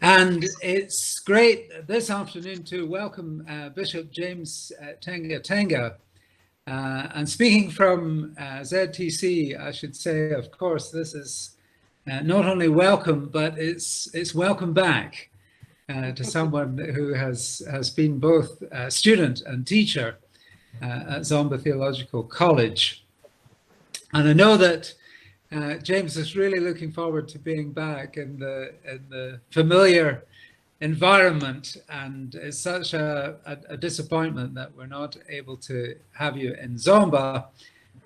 And it's great this afternoon to welcome Bishop James Tengatenga. And speaking from ZTC, I should say, of course, this is not only welcome, but it's welcome back to someone who has been both student and teacher at Zomba Theological College. And I know that James is really looking forward to being back in the familiar environment, and it's such a disappointment that we're not able to have you in Zomba,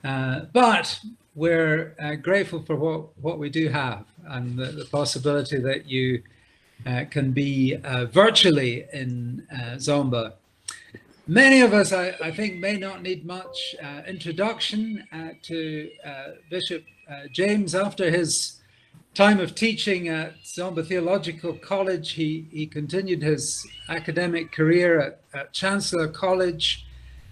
but we're grateful for what we do have, and the possibility that you can be virtually in Zomba. Many of us, I think, may not need much introduction to Bishop James. After his time of teaching at Zomba Theological College, he continued his academic career at Chancellor College,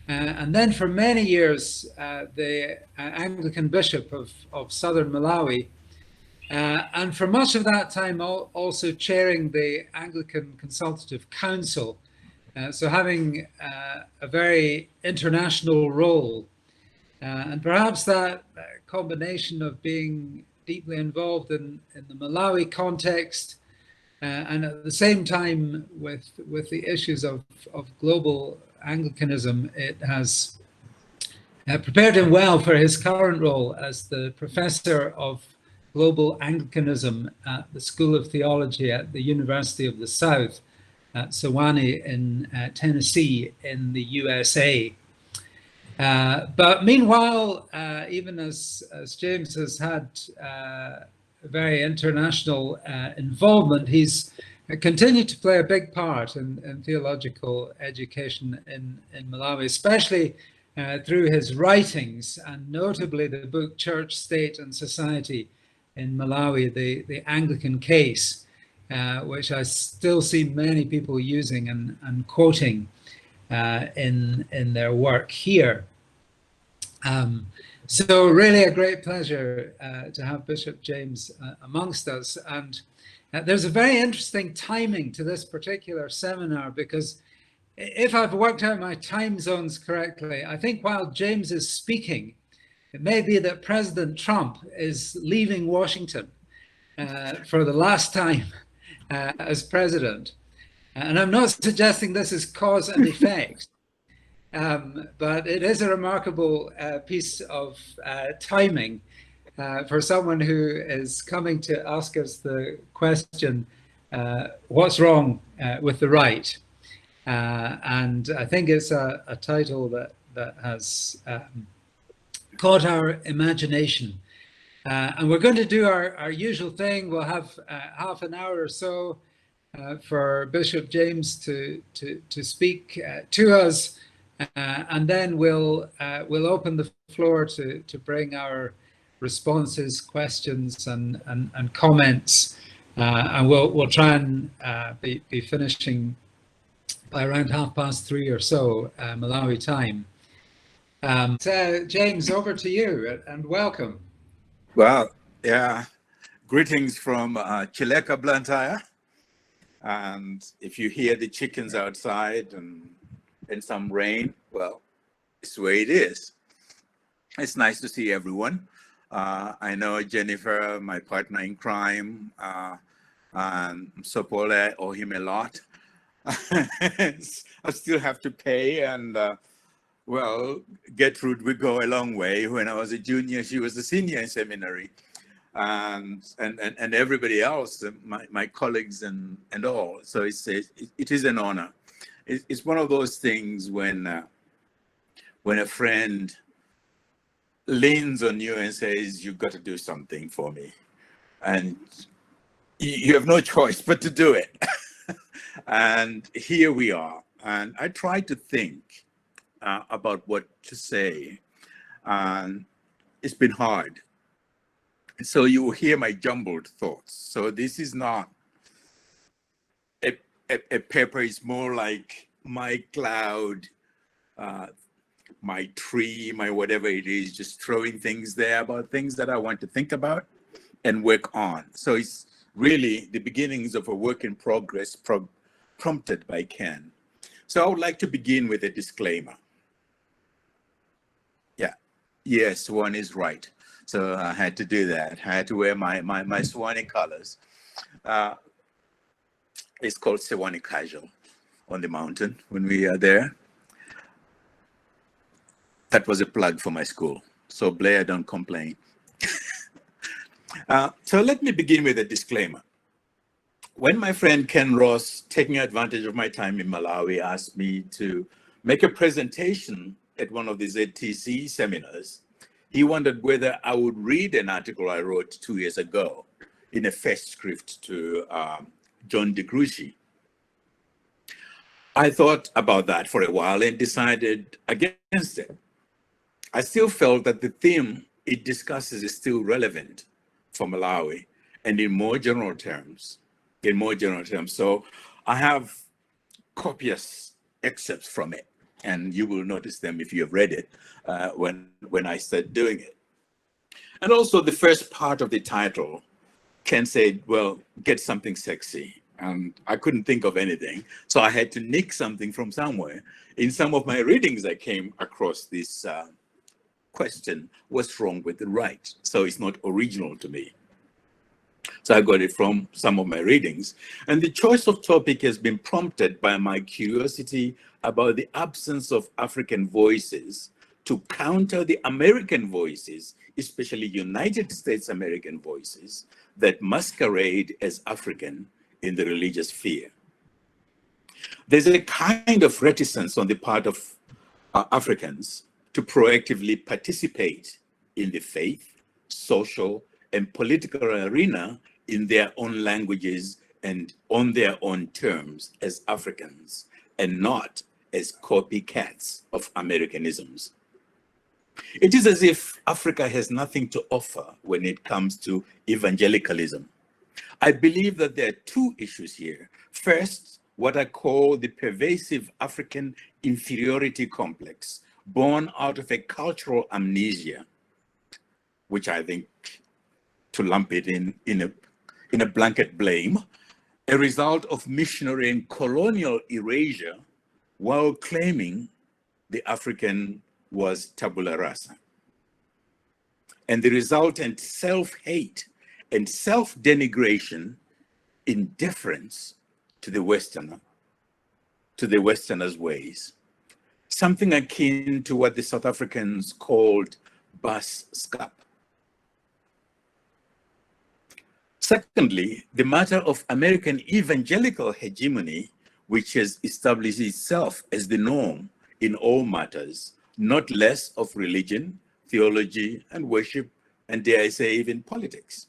and then for many years the Anglican Bishop of Southern Malawi, and for much of that time also chairing the Anglican Consultative Council. So having a very international role, and perhaps that combination of being deeply involved in the Malawi context, and at the same time with the issues of global Anglicanism, it has prepared him well for his current role as the Professor of Global Anglicanism at the School of Theology at the University of the South at Sewanee in Tennessee in the USA. But meanwhile, even as James has had very international involvement, he's continued to play a big part in theological education in Malawi, especially through his writings, and notably the book Church, State and Society in Malawi, the Anglican Case, which I still see many people using and quoting in their work here. So really a great pleasure to have Bishop James amongst us. And there's a very interesting timing to this particular seminar, because if I've worked out my time zones correctly, I think while James is speaking, it may be that President Trump is leaving Washington for the last time as president. And I'm not suggesting this is cause and effect, but it is a remarkable piece of timing for someone who is coming to ask us the question, what's wrong with the right? And I think it's a title that has caught our imagination. And we're going to do our usual thing. We'll have half an hour or so for Bishop James to speak to us, and then we'll open the floor to bring our responses, questions, and comments, and we'll try and be finishing by around 3:30 or so Malawi time. So James, over to you, and welcome. Well, yeah, greetings from Chileka, Blantyre. And if you hear the chickens outside and some rain, well, it's the way it is. It's nice to see everyone. I know Jennifer, my partner in crime, and Sopola, owe him a lot. I still have to pay, and well, Gertrude would go a long way. When I was a junior, she was a senior in seminary, and everybody else, my colleagues and all. So it is an honor. It's one of those things when a friend leans on you and says, "You've got to do something for me," and you have no choice but to do it. And here we are. And I try to think about what to say, and it's been hard. So you will hear my jumbled thoughts. So this is not a paper. It's more like my cloud, my tree, my whatever it is, just throwing things there about things that I want to think about and work on. So really the beginnings of a work in progress prompted by Ken. So I would like to begin with a disclaimer. Yeah, yes, one is right. So I had to do that. I had to wear my Swanee colors. It's called Swanee Casual on the mountain when we are there. That was a plug for my school. So Blair, don't complain. So let me begin with a disclaimer. When my friend Ken Ross, taking advantage of my time in Malawi, asked me to make a presentation at one of the ZTC seminars, he wondered whether I would read an article I wrote 2 years ago in a first script to John DeGruchy. I thought about that for a while and decided against it. I still felt that the theme it discusses is still relevant for Malawi and in more general terms. So I have copious excerpts from it, and you will notice them if you have read it when I start doing it. And also the first part of the title, Ken said, well, get something sexy. And I couldn't think of anything. So I had to nick something from somewhere. In some of my readings, I came across this question, what's wrong with the right? So it's not original to me. So I got it from some of my readings. And the choice of topic has been prompted by my curiosity about the absence of African voices to counter the American voices, especially United States American voices, that masquerade as African in the religious sphere. There's a kind of reticence on the part of Africans to proactively participate in the faith, social, and political arena in their own languages and on their own terms as Africans, and not as copycats of Americanisms. It is as if Africa has nothing to offer when it comes to evangelicalism. I believe that there are two issues here. First, what I call the pervasive African inferiority complex, born out of a cultural amnesia, which I think, to lump it in a blanket blame, a result of missionary and colonial erasure, while claiming the African was tabula rasa. And the resultant self-hate and self-denigration in deference to the Westerner, to the Westerner's ways. Something akin to what the South Africans called bas skap. Secondly, the matter of American evangelical hegemony, which has established itself as the norm in all matters, not less of religion, theology, and worship, and dare I say even politics.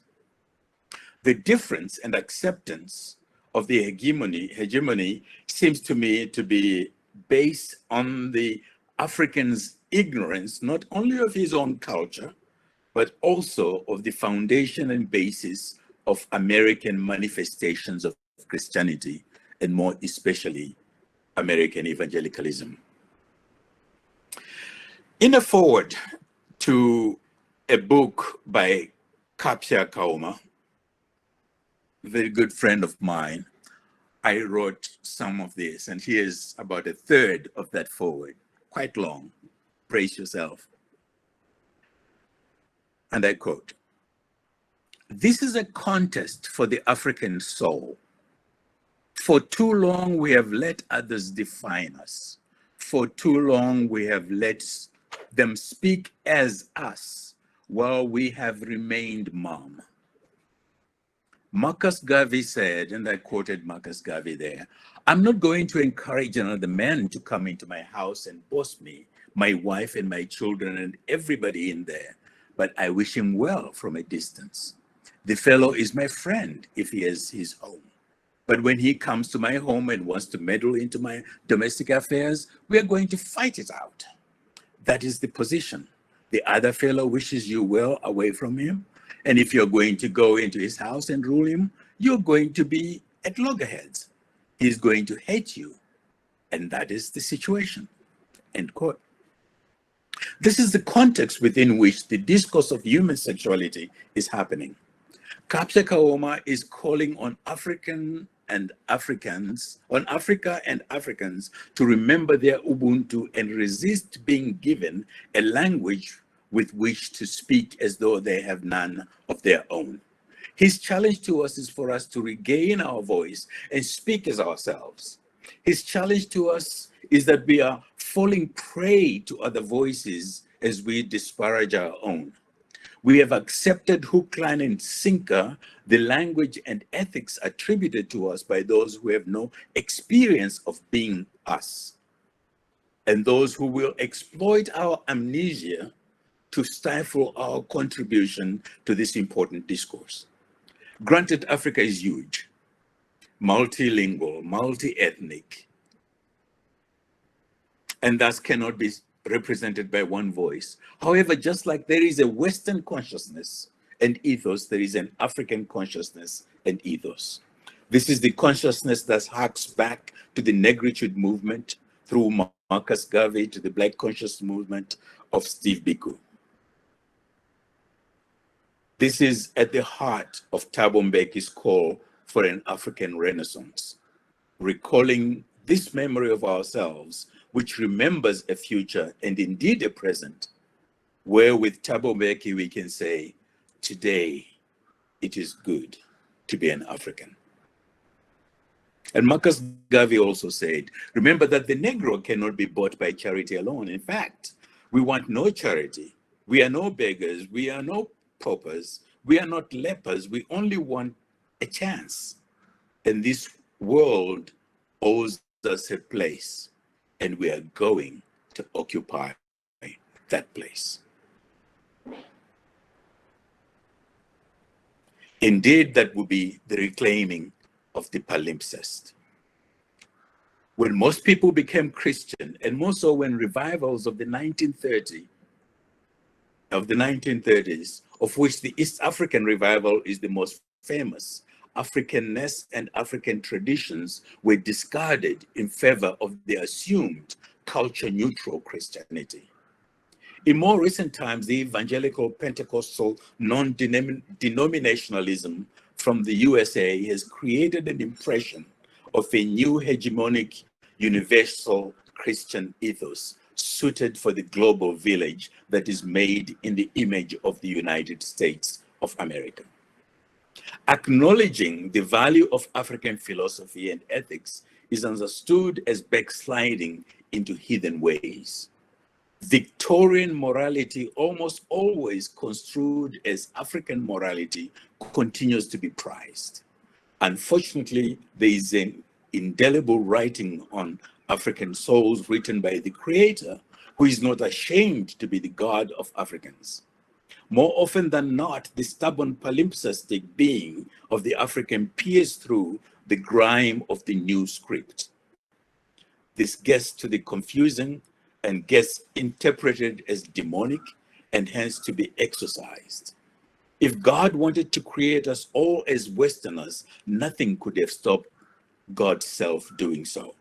The difference and acceptance of the hegemony seems to me to be based on the African's ignorance, not only of his own culture, but also of the foundation and basis of American manifestations of Christianity, and more especially American evangelicalism. In a foreword to a book by Kapsia Kauma, a very good friend of mine, I wrote some of this, and here's about a third of that foreword, quite long. Brace yourself. And I quote, "This is a contest for the African soul. For too long, we have let others define us. For too long, we have let them speak as us, while we have remained mum." Marcus Garvey said, and I quoted Marcus Garvey there, "I'm not going to encourage another man to come into my house and boss me, my wife and my children and everybody in there, but I wish him well from a distance. The fellow is my friend if he has his home. But when he comes to my home and wants to meddle into my domestic affairs, we are going to fight it out. That is the position. The other fellow wishes you well away from him. And if you're going to go into his house and rule him, you're going to be at loggerheads. He's going to hate you. And that is the situation." End quote. This is the context within which the discourse of human sexuality is happening. Kapse Kaoma is calling on Africa and Africans to remember their Ubuntu and resist being given a language with which to speak as though they have none of their own. His challenge to us is for us to regain our voice and speak as ourselves. His challenge to us is that we are falling prey to other voices as we disparage our own. We have accepted hook, line, and sinker the language and ethics attributed to us by those who have no experience of being us, and those who will exploit our amnesia to stifle our contribution to this important discourse. Granted, Africa is huge, multilingual, multi-ethnic, and thus cannot be represented by one voice. However, just like there is a Western consciousness and ethos, there is an African consciousness and ethos. This is the consciousness that harks back to the negritude movement through Marcus Garvey to the Black conscious movement of Steve Biko. This is at the heart of Thabo Mbeki's call for an African Renaissance, recalling this memory of ourselves, which remembers a future and indeed a present, where with Thabo Mbeki we can say, today it is good to be an African. And Marcus Garvey also said, remember that the Negro cannot be bought by charity alone. In fact, we want no charity. We are no beggars. We are no paupers. We are not lepers. We only want a chance. And this world owes us a place, and we are going to occupy that place. Indeed, that would be the reclaiming of the palimpsest. When most people became Christian, and more so when revivals of the 1930s, of which the East African revival is the most famous, Africanness and African traditions were discarded in favor of the assumed culture-neutral Christianity. In more recent times, the evangelical Pentecostal non-denominationalism from the USA has created an impression of a new hegemonic universal Christian ethos suited for the global village that is made in the image of the United States of America. Acknowledging the value of African philosophy and ethics is understood as backsliding into heathen ways. Victorian morality, almost always construed as African morality, continues to be prized. Unfortunately, there is an indelible writing on African souls written by the Creator, who is not ashamed to be the God of Africans. More often than not, the stubborn palimpsestic being of the African peers through the grime of the new script. This gets to the confusing and gets interpreted as demonic and hence to be exorcised. If God wanted to create us all as Westerners, nothing could have stopped God's self doing so.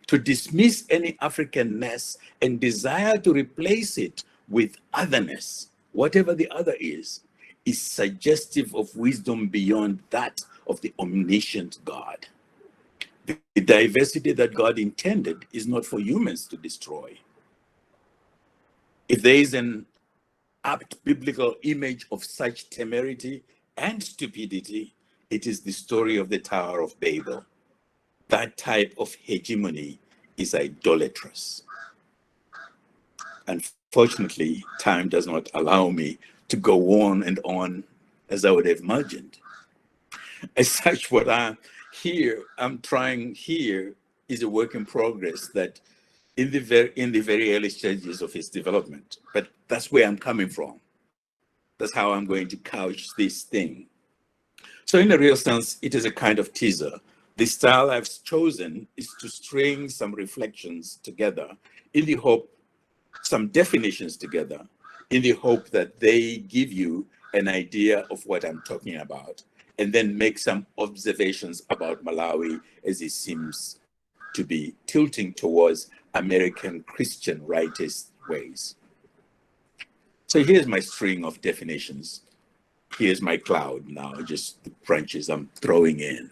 To dismiss any Africanness and desire to replace it with otherness, whatever the other is suggestive of wisdom beyond that of the omniscient God. The diversity that God intended is not for humans to destroy. If there is an apt biblical image of such temerity and stupidity, it is the story of the Tower of Babel. That type of hegemony is idolatrous. Unfortunately, time does not allow me to go on and on as I would have imagined. As such, what I'm trying here is a work in progress that in the very early stages of its development. But that's where I'm coming from. That's how I'm going to couch this thing. So in a real sense, it is a kind of teaser. The style I've chosen is to string some reflections together in the hope, some definitions together, in the hope that they give you an idea of what I'm talking about, and then make some observations about Malawi as it seems to be tilting towards American Christian rightist ways. So here's my string of definitions. Here's my cloud now, just the branches I'm throwing in.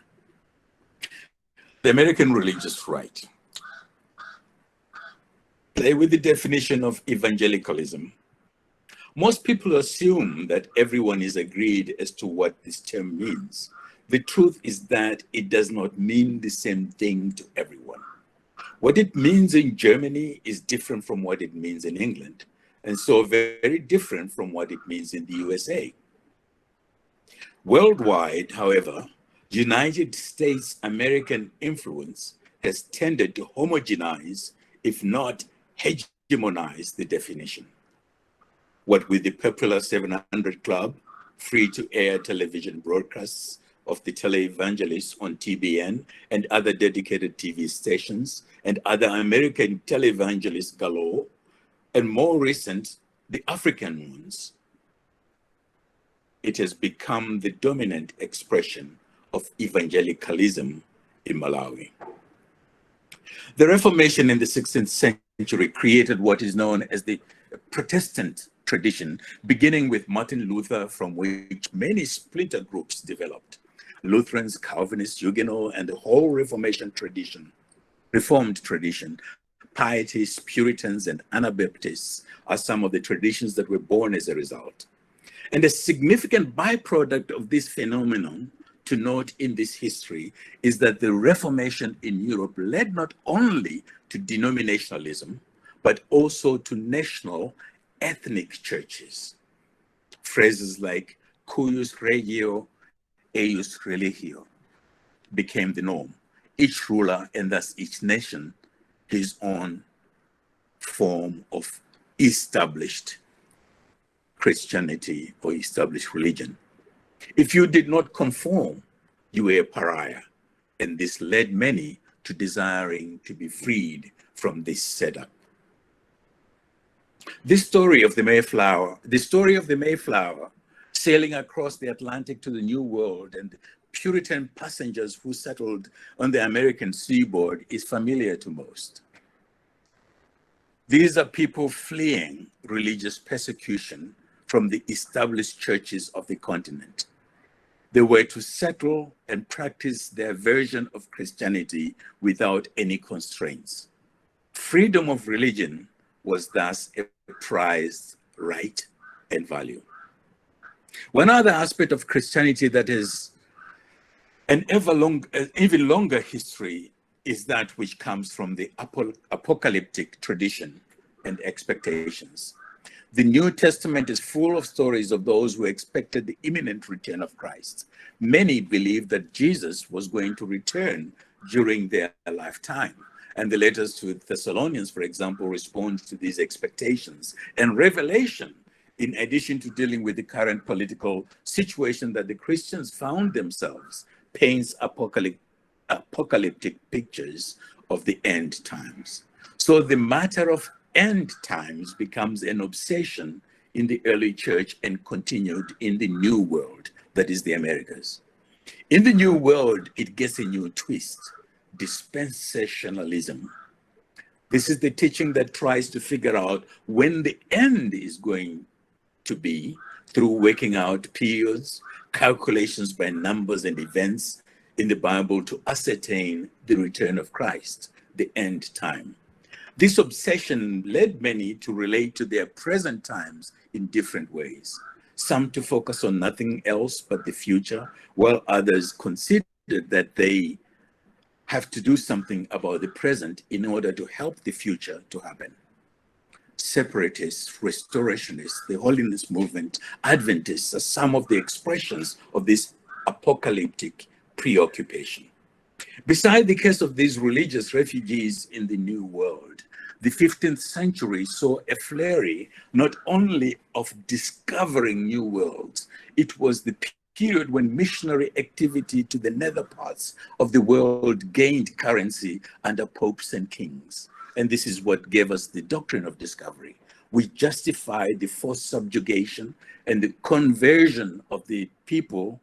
The American religious right. Play with the definition of evangelicalism. Most people assume that everyone is agreed as to what this term means. The truth is that it does not mean the same thing to everyone. What it means in Germany is different from what it means in England, and so very different from what it means in the USA. Worldwide, however, United States American influence has tended to homogenize, if not hegemonize, the definition. What with the popular 700 Club, free-to-air television broadcasts of the televangelists on TBN and other dedicated TV stations, and other American televangelists galore, and more recent, the African ones, it has become the dominant expression of evangelicalism in Malawi. The Reformation in the 16th century created what is known as the Protestant tradition, beginning with Martin Luther, from which many splinter groups developed. Lutherans, Calvinists, Huguenots, and the whole Reformation tradition, Reformed tradition, Pietists, Puritans, and Anabaptists are some of the traditions that were born as a result. And a significant byproduct of this phenomenon to note in this history is that the Reformation in Europe led not only to denominationalism, but also to national ethnic churches. Phrases like cuius regio, eius religio became the norm. Each ruler, and thus each nation, his own form of established Christianity or established religion. If you did not conform, you were a pariah, and this led many to desiring to be freed from this setup. The story of the Mayflower sailing across the Atlantic to the New World and the Puritan passengers who settled on the American seaboard is familiar to most. These are people fleeing religious persecution from the established churches of the continent. They were to settle and practice their version of Christianity without any constraints. Freedom of religion was thus a prized right and value. One other aspect of Christianity that is an even longer history is that which comes from the apocalyptic tradition and expectations. The New Testament is full of stories of those who expected the imminent return of Christ. Many believed that Jesus was going to return during their lifetime. And the letters to Thessalonians, for example, respond to these expectations. And Revelation, in addition to dealing with the current political situation that the Christians found themselves, paints apocalyptic pictures of the end times. So the matter of end times becomes an obsession in the early church and continued in the New World, that is the Americas. In the New World, it gets a new twist: dispensationalism. This is the teaching that tries to figure out when the end is going to be through working out periods, calculations by numbers and events in the Bible to ascertain the return of Christ, the end time. This obsession led many to relate to their present times in different ways. Some to focus on nothing else but the future, while others considered that they have to do something about the present in order to help the future to happen. Separatists, restorationists, the holiness movement, Adventists are some of the expressions of this apocalyptic preoccupation. Beside the case of these religious refugees in the New World, the 15th century saw a flurry not only of discovering new worlds, it was the period when missionary activity to the nether parts of the world gained currency under popes and kings. And this is what gave us the doctrine of discovery. We justified the forced subjugation and the conversion of the people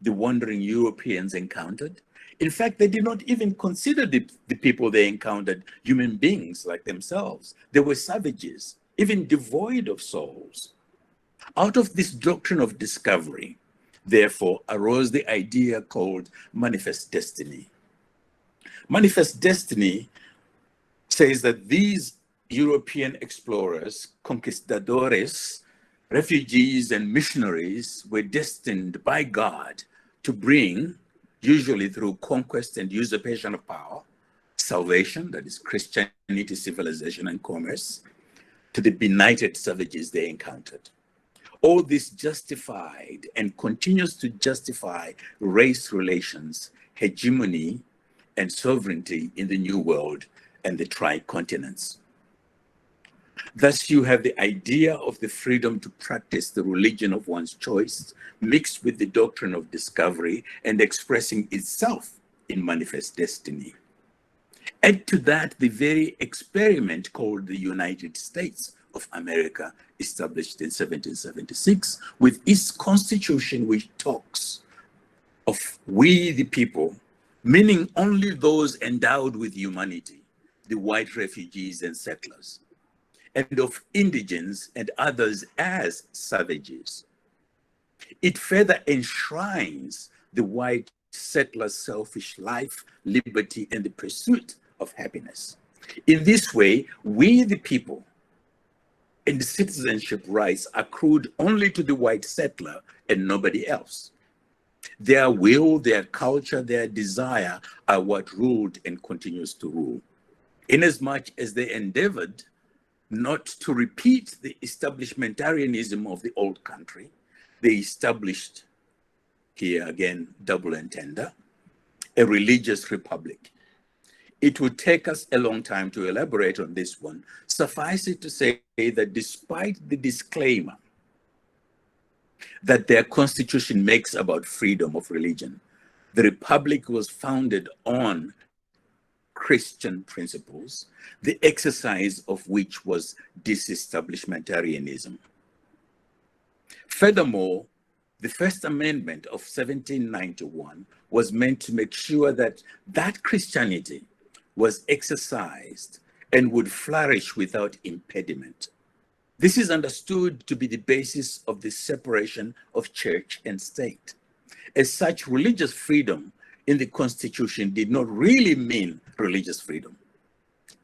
the wandering Europeans encountered. In fact, they did not even consider the people they encountered human beings like themselves. They were savages, even devoid of souls. Out of this doctrine of discovery, therefore, arose the idea called manifest destiny. Manifest destiny says that these European explorers, conquistadores, refugees, and missionaries were destined by God to bring, usually through conquest and usurpation of power, salvation, that is Christianity, civilization, and commerce, to the benighted savages they encountered. All this justified and continues to justify race relations, hegemony, and sovereignty in the New World and the tri-continents. Thus, you have the idea of the freedom to practice the religion of one's choice, mixed with the doctrine of discovery and expressing itself in manifest destiny. Add to that the very experiment called the United States of America, established in 1776, with its constitution, which talks of we the people, meaning only those endowed with humanity, the white refugees and settlers, and of indigents and others as savages. It further enshrines the white settler's selfish life, liberty, and the pursuit of happiness. In this way, we the people and the citizenship rights accrued only to the white settler and nobody else. Their will, their culture, their desire are what ruled and continues to rule. Inasmuch as they endeavored not to repeat the establishmentarianism of the old country, they established, here again, double entender, a religious republic. It would take us a long time to elaborate on this one. Suffice it to say that despite the disclaimer that their constitution makes about freedom of religion, the republic was founded on Christian principles, the exercise of which was disestablishmentarianism. Furthermore, the First Amendment of 1791 was meant to make sure that that Christianity was exercised and would flourish without impediment. This is understood to be the basis of the separation of church and state. As such, religious freedom in the Constitution did not really mean religious freedom.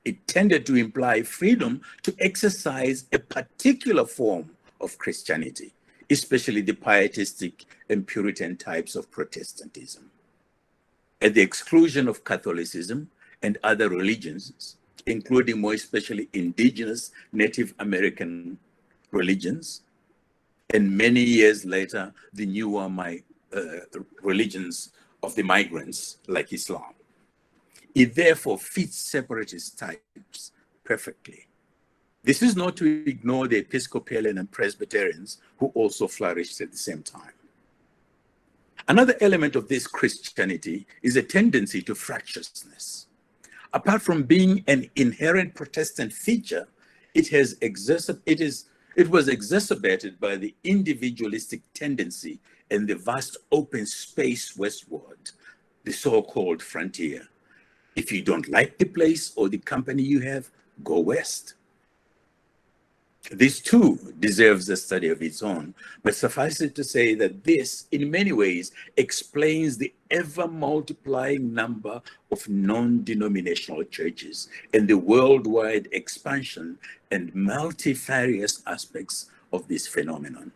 It tended to imply freedom to exercise a particular form of Christianity, especially the pietistic and Puritan types of Protestantism, at the exclusion of Catholicism and other religions, including more especially indigenous Native American religions, and many years later, the newer religions of the migrants like Islam. It therefore fits separatist types perfectly. This is not to ignore the Episcopalian and Presbyterians who also flourished at the same time. Another element of this Christianity is a tendency to fractiousness. Apart from being an inherent Protestant feature, it was exacerbated by the individualistic tendency and the vast open space westward, the so-called frontier. If you don't like the place or the company you have, go west. This too deserves a study of its own, but suffice it to say that this, in many ways, explains the ever-multiplying number of non-denominational churches and the worldwide expansion and multifarious aspects of this phenomenon.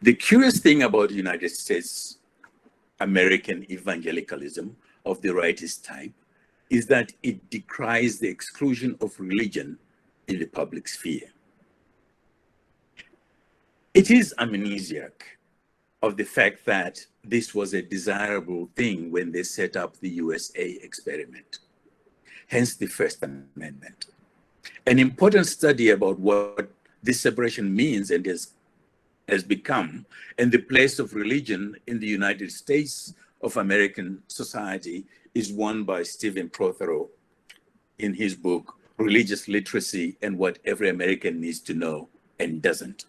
The curious thing about United States American evangelicalism of the rightist type is that it decries the exclusion of religion in the public sphere. It is amnesiac of the fact that this was a desirable thing when they set up the USA experiment, hence the First Amendment. An important study about what this separation means and has become, and the place of religion in the United States of American society is one by Stephen Prothero in his book, Religious Literacy and What Every American Needs to Know and Doesn't.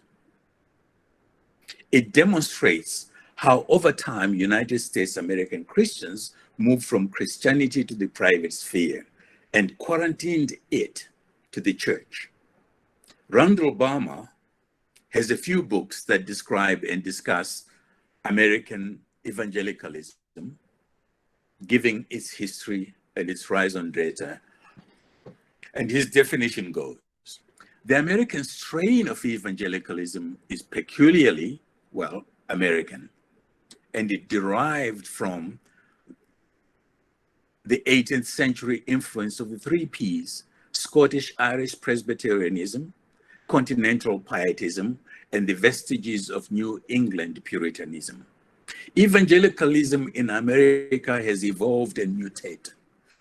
It demonstrates how over time United States American Christians moved from Christianity to the private sphere and quarantined it to the church. Randall Balmer has a few books that describe and discuss American evangelicalism, giving its history and its rise on data. And his definition goes, the American strain of evangelicalism is peculiarly, well, American, and it derived from the 18th century influence of the three Ps: Scottish-Irish Presbyterianism, continental pietism, and the vestiges of New England Puritanism. Evangelicalism in America has evolved and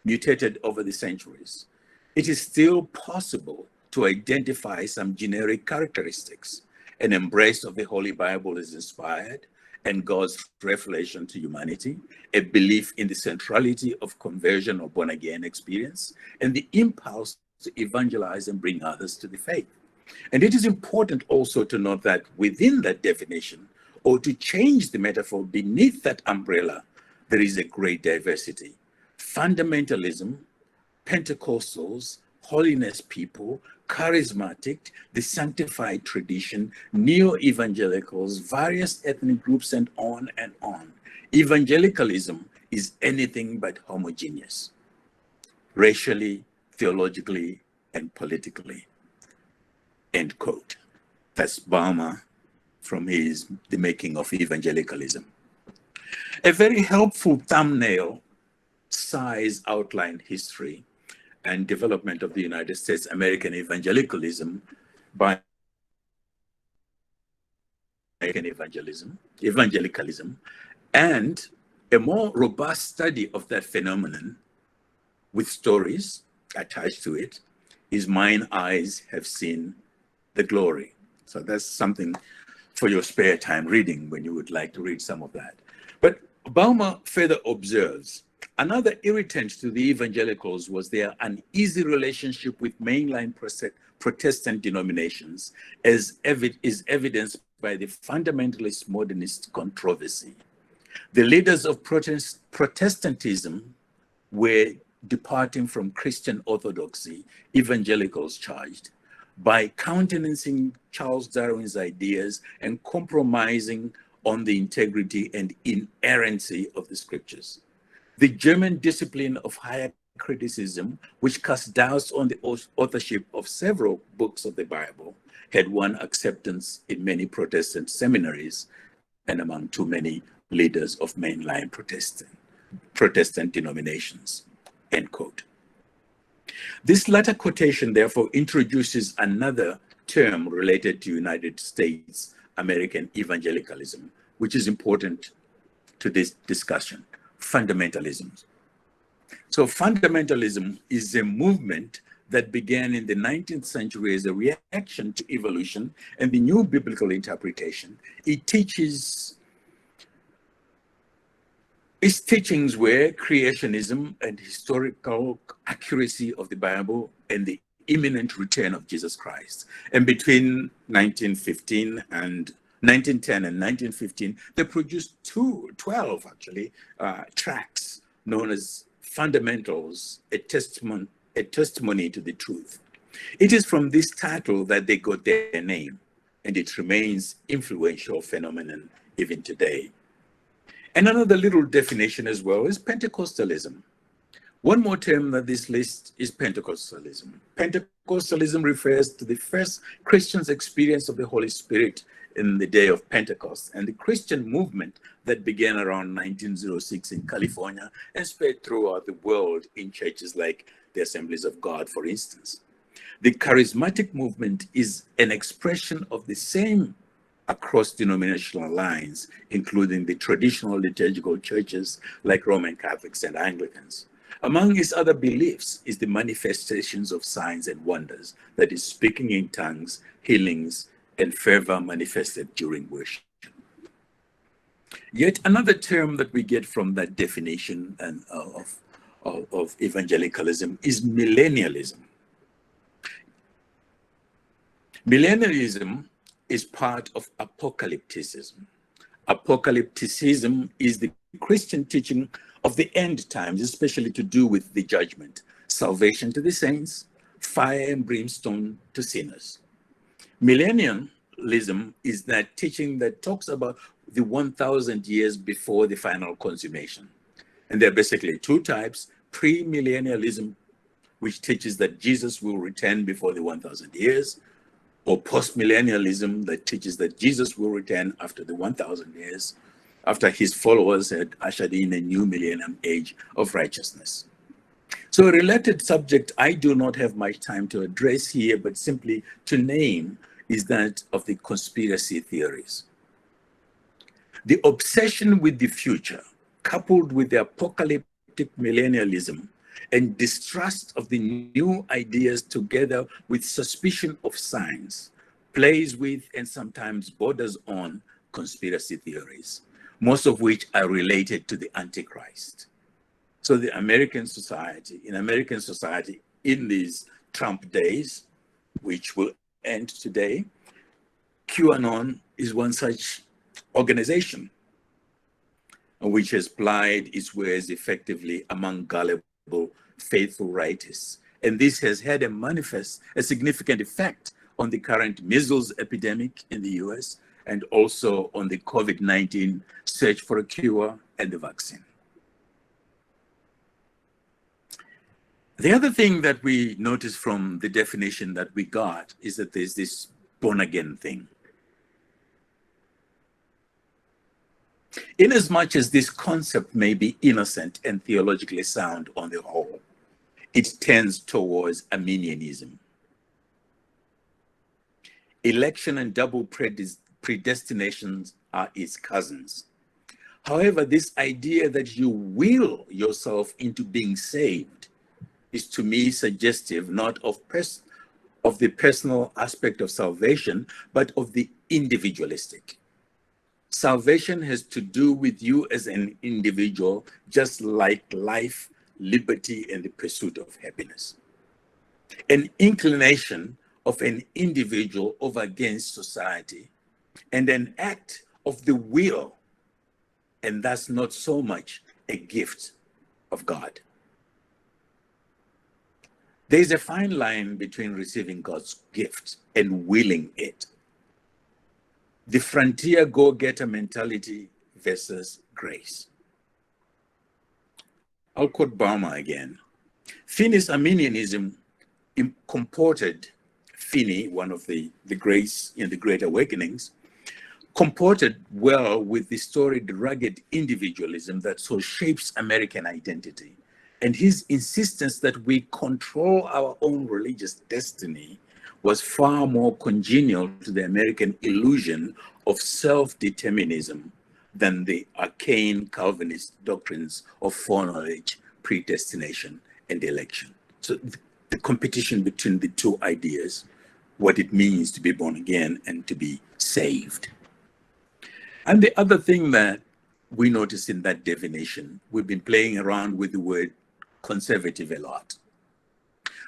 mutated over the centuries. It is still possible to identify some generic characteristics: an embrace of the Holy Bible as inspired and God's revelation to humanity, a belief in the centrality of conversion or born-again experience, and the impulse to evangelize and bring others to the faith. And it is important also to note that within that definition, or to change the metaphor beneath that umbrella, there is a great diversity. Fundamentalism, Pentecostals, holiness people, charismatic, the sanctified tradition, neo-evangelicals, various ethnic groups, and on and on. Evangelicalism is anything but homogeneous, racially, theologically, and politically. End quote. That's Balmer from The Making of Evangelicalism. A very helpful thumbnail size outline history and development of the United States American evangelicalism by evangelicalism, and a more robust study of that phenomenon with stories attached to it is Mine Eyes Have Seen the Glory. So that's something for your spare time reading when you would like to read some of that. But Balmer further observes, another irritant to the evangelicals was their uneasy relationship with mainline Protestant denominations, as is evidenced by the fundamentalist modernist controversy. The leaders of Protestantism were departing from Christian orthodoxy, evangelicals charged, by countenancing Charles Darwin's ideas and compromising on the integrity and inerrancy of the scriptures. The German discipline of higher criticism, which cast doubts on the authorship of several books of the Bible, had won acceptance in many Protestant seminaries and among too many leaders of mainline Protestant denominations, end quote. This latter quotation, therefore, introduces another term related to United States American evangelicalism, which is important to this discussion: fundamentalism. So fundamentalism is a movement that began in the 19th century as a reaction to evolution and the new biblical interpretation. Its teachings were creationism and historical accuracy of the Bible and the imminent return of Jesus Christ. And between 1910 and 1915, they produced 12 tracts known as Fundamentals, a testimony to the truth. It is from this title that they got their name, and it remains influential phenomenon even today. And another little definition as well is Pentecostalism. One more term that this list is Pentecostalism. Pentecostalism refers to the first Christians' experience of the Holy Spirit in the day of Pentecost and the Christian movement that began around 1906 in California and spread throughout the world in churches like the Assemblies of God, for instance. The charismatic movement is an expression of the same across denominational lines, including the traditional liturgical churches like Roman Catholics and Anglicans. Among his other beliefs is the manifestations of signs and wonders, that is, speaking in tongues, healings, and fervor manifested during worship. Yet another term that we get from that definition and of evangelicalism is millennialism. Millennialism is part of apocalypticism. Apocalypticism is the Christian teaching of the end times, especially to do with the judgment, salvation to the saints, fire and brimstone to sinners. Millennium premillennialism is that teaching that talks about the 1,000 years before the final consummation. And there are basically two types: premillennialism, which teaches that Jesus will return before the 1,000 years, or postmillennialism that teaches that Jesus will return after the 1,000 years, after his followers had ushered in a new millennium age of righteousness. So a related subject I do not have much time to address here, but simply to name, is that of the conspiracy theories. The obsession with the future, coupled with the apocalyptic millennialism and distrust of the new ideas together with suspicion of science, plays with and sometimes borders on conspiracy theories, most of which are related to the Antichrist. So in American society, in these Trump days, which will end today, QAnon is one such organization which has plied its wares effectively among gullible, faithful rightists. And this has had a significant effect on the current measles epidemic in the US, and also on the COVID-19 search for a cure and the vaccine. The other thing that we notice from the definition that we got is that there's this born again thing. Inasmuch as this concept may be innocent and theologically sound on the whole, it tends towards Arminianism. Election and double predestinations are its cousins. However, this idea that you will yourself into being saved is to me suggestive not of the personal aspect of salvation, but of the individualistic. Salvation has to do with you as an individual, just like life, liberty, and the pursuit of happiness. An inclination of an individual over against society, and an act of the will, and that's not so much a gift of God. There's a fine line between receiving God's gift and willing it. The frontier go-getter mentality versus grace. I'll quote Balmer again. Finney's Arminianism comported, Finney, one of the greats in the Great Awakenings, comported well with the storied rugged individualism that so shapes American identity. And his insistence that we control our own religious destiny was far more congenial to the American illusion of self-determinism than the arcane Calvinist doctrines of foreknowledge, predestination, and election. So the competition between the two ideas, what it means to be born again and to be saved. And the other thing that we notice in that definition, we've been playing around with the word conservative a lot.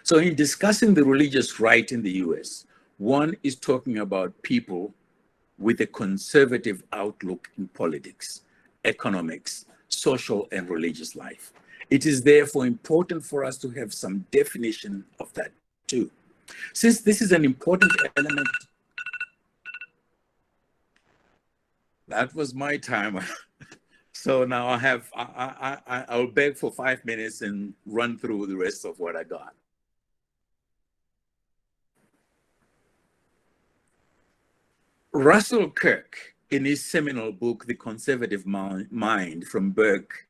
So in discussing the religious right in the US, one is talking about people with a conservative outlook in politics, economics, social and religious life. It is therefore important for us to have some definition of that too. Since this is an important element. That was my time. So now I'll beg for 5 minutes and run through the rest of what I got. Russell Kirk, in his seminal book, The Conservative Mind, From Burke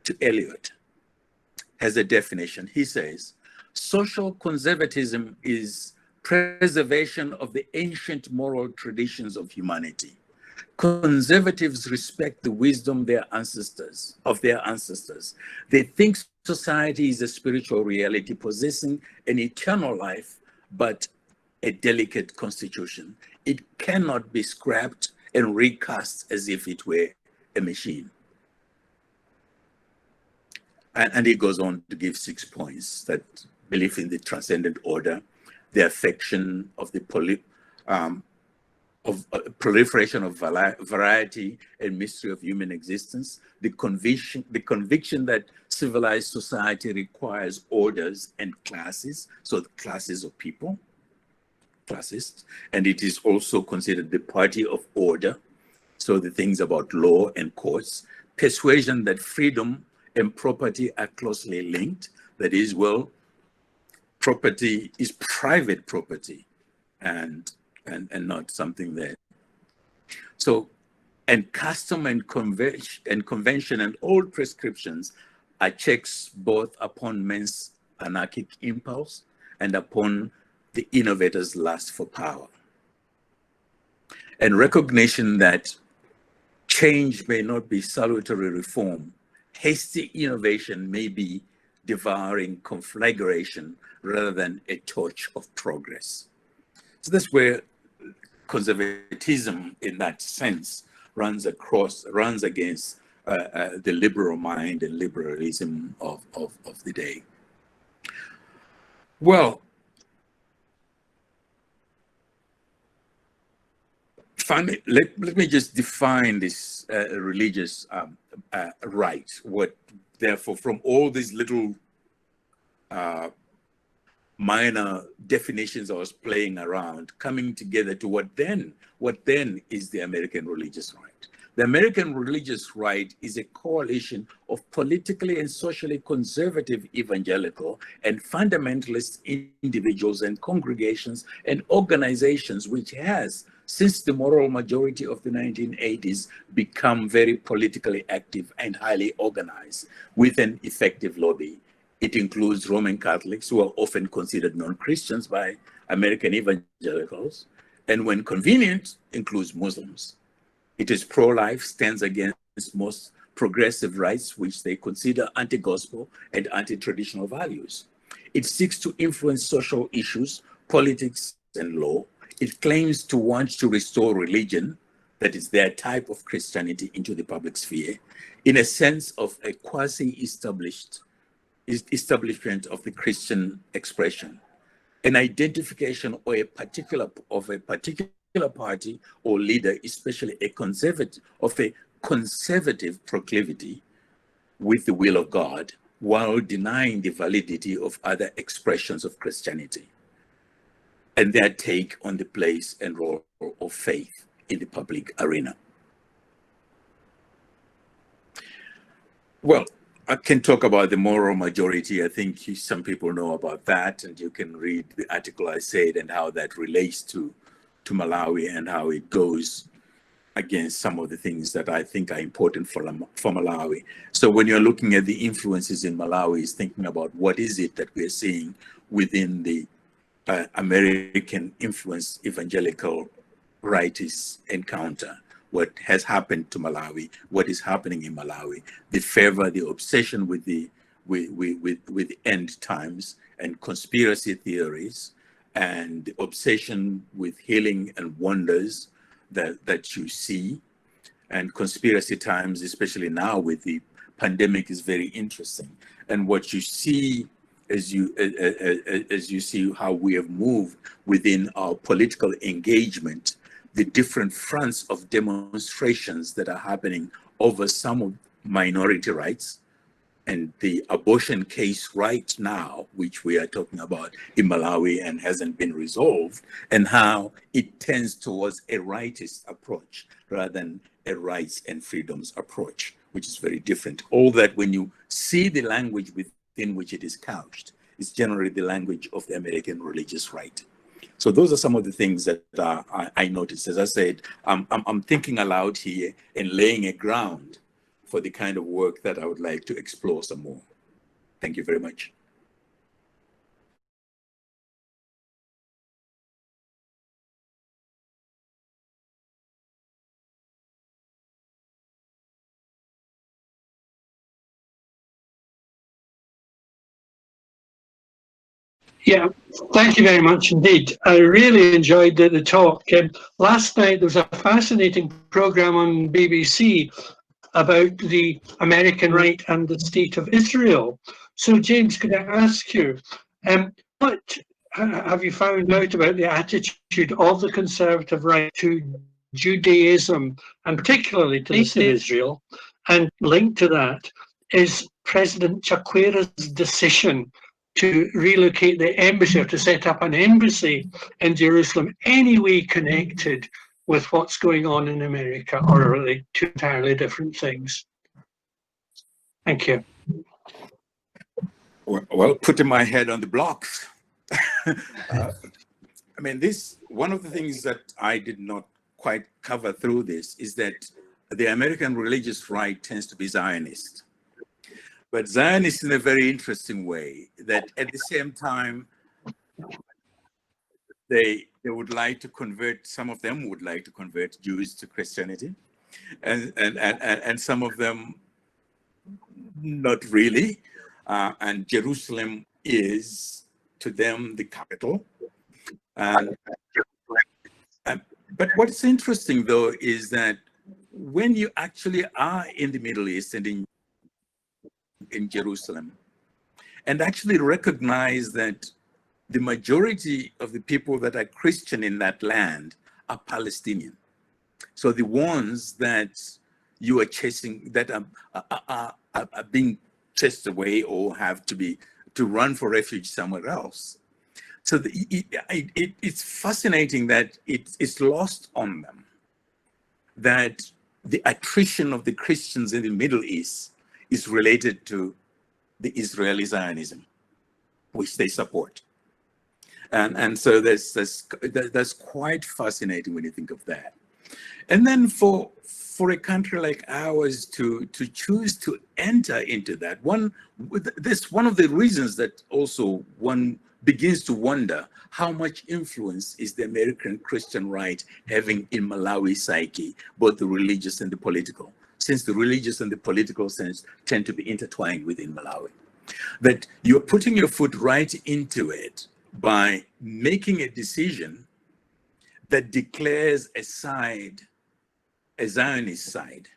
to Eliot, has a definition. He says, social conservatism is preservation of the ancient moral traditions of humanity. Conservatives respect the wisdom of their ancestors. They think society is a spiritual reality possessing an eternal life, but a delicate constitution. It cannot be scrapped and recast as if it were a machine. And he goes on to give 6 points: that belief in the transcendent order, the affection of the proliferation of variety and mystery of human existence, the conviction that civilized society requires orders and classes, so the classes of people, classist, and it is also considered the party of order. So the things about law and courts, persuasion that freedom and property are closely linked. That is, well, property is private property and not something that. So, and custom and convention and old prescriptions are checks both upon men's anarchic impulse and upon the innovator's lust for power. And recognition that change may not be salutary reform, hasty innovation may be devouring conflagration rather than a torch of progress. So that's where conservatism in that sense runs against the liberal mind and liberalism of the day. Well, let me just define this religious right. What, therefore, from all these little minor definitions I was playing around, coming together to what then is the American religious right. The American religious right is a coalition of politically and socially conservative evangelical and fundamentalist individuals and congregations and organizations which has, since the moral majority of the 1980s, become very politically active and highly organized with an effective lobby. It includes Roman Catholics, who are often considered non-Christians by American evangelicals, and when convenient, includes Muslims. It is pro-life, stands against most progressive rights, which they consider anti-gospel and anti-traditional values. It seeks to influence social issues, politics, and law. It claims to want to restore religion, that is their type of Christianity, into the public sphere, in a sense of a quasi-establishment of the Christian expression, an identification or a particular party or leader, especially a conservative proclivity with the will of God, while denying the validity of other expressions of Christianity and their take on the place and role of faith in the public arena. Well, I can talk about the moral majority. I think some people know about that, and you can read the article I said and how that relates to Malawi and how it goes against some of the things that I think are important for Malawi. So when you're looking at the influences in Malawi, is thinking about what is it that we're seeing within the American influence evangelical rightist encounter. What has happened to Malawi, what is happening in Malawi, the fervor, the obsession with the end times and conspiracy theories, and the obsession with healing and wonders that you see, and conspiracy times, especially now with the pandemic, is very interesting. And what you see as you see how we have moved within our political engagement, the different fronts of demonstrations that are happening over some of minority rights, and the abortion case right now, which we are talking about in Malawi and hasn't been resolved, and how it tends towards a rightist approach rather than a rights and freedoms approach, which is very different. All that, when you see the language within which it is couched, is generally the language of the American religious right. So those are some of the things that I noticed. As I said, I'm thinking aloud here and laying a ground for the kind of work that I would like to explore some more. Thank you very much. Yeah, thank you very much indeed. I really enjoyed the talk. Last night there was a fascinating program on BBC about the American right and the state of Israel. So James, could I ask you, what have you found out about the attitude of the conservative right to Judaism, and particularly to the state of Israel? And linked to that is President Chakwera's decision to relocate the embassy or to set up an embassy in Jerusalem any way connected with what's going on in America, or are they two entirely different things? Thank you. Well, putting my head on the blocks. I mean, one of the things that I did not quite cover through this is that the American religious right tends to be Zionist. But Zionist in a very interesting way, that at the same time, they would like to convert, some of them would like to convert Jews to Christianity, and some of them not really. And Jerusalem is to them the capital. But what's interesting though is that when you actually are in the Middle East and in Jerusalem, and actually recognize that the majority of the people that are Christian in that land are Palestinian. So the ones that you are chasing, that are being chased away or have to run for refuge somewhere else. So it's fascinating that it's lost on them that the attrition of the Christians in the Middle East is related to the Israeli Zionism, which they support. And so that's quite fascinating when you think of that. And then for a country like ours to choose to enter into that, one of the reasons that also one begins to wonder how much influence is the American Christian right having in Malawi psyche, both the religious and the political, since the religious and the political sense tend to be intertwined within Malawi. That you're putting your foot right into it by making a decision that declares a Zionist side,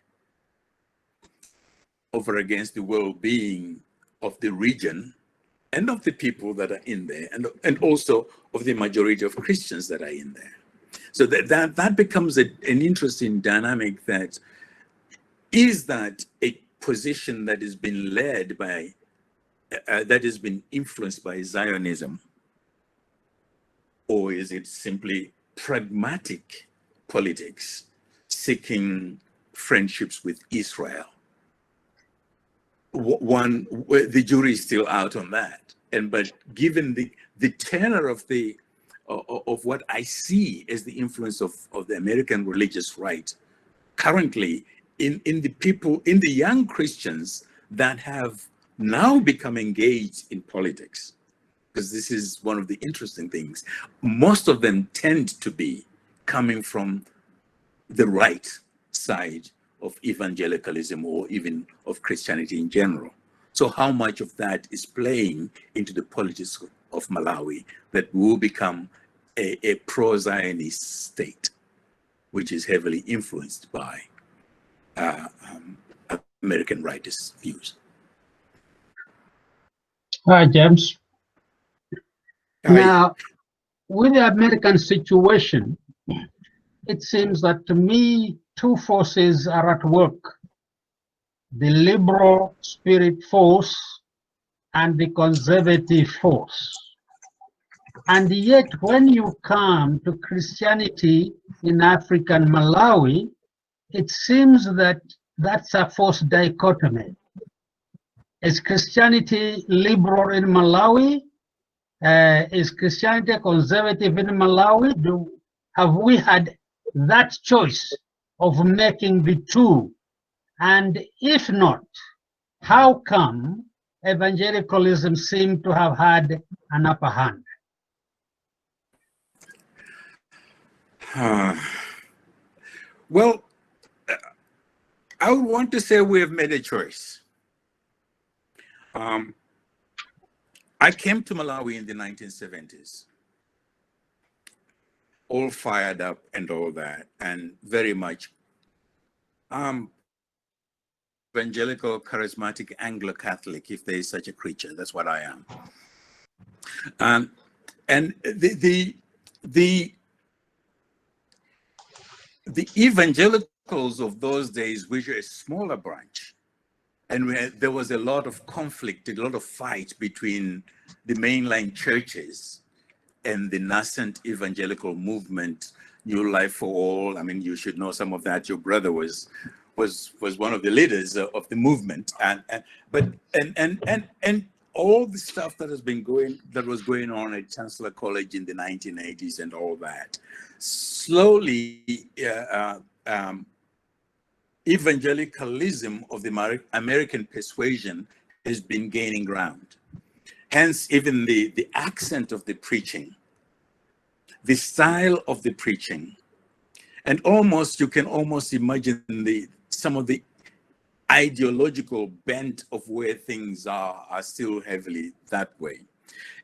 over against the well-being of the region and of the people that are in there, and also of the majority of Christians that are in there. So that becomes an interesting dynamic. That is that a position that has been led by, that has been influenced by Zionism, or is it simply pragmatic politics seeking friendships with Israel? The jury is still out on that. But given the tenor of what I see as the influence of the American religious right currently in the young Christians that have now become engaged in politics, because this is one of the interesting things, most of them tend to be coming from the right side of evangelicalism, or even of Christianity in general. So how much of that is playing into the politics of Malawi that will become a pro-Zionist state, which is heavily influenced by American rightist views? Hi, James. Hi. Now, with the American situation, it seems that to me, two forces are at work: the liberal spirit force and the conservative force. And yet, when you come to Christianity in African Malawi, it seems that that's a force dichotomy. Is Christianity liberal in Malawi? Is Christianity conservative in Malawi? Have we had that choice of making the two? And if not, how come evangelicalism seems to have had an upper hand? Well, I would want to say we have made a choice. I came to Malawi in the 1970s, all fired up and all that, and very much evangelical, charismatic, Anglo-Catholic, if there is such a creature. That's what I am. And the evangelicals of those days, which are a smaller branch, and there was a lot of conflict, a lot of fight between the mainline churches and the nascent evangelical movement, New Life for All. I mean, you should know some of that. Your brother was one of the leaders of the movement, and all the stuff that was going on at Chancellor College in the 1980s and all that. Slowly, evangelicalism of the American persuasion has been gaining ground. Hence, even the accent of the preaching, the style of the preaching, and you can almost imagine some of the ideological bent of where things are still heavily that way.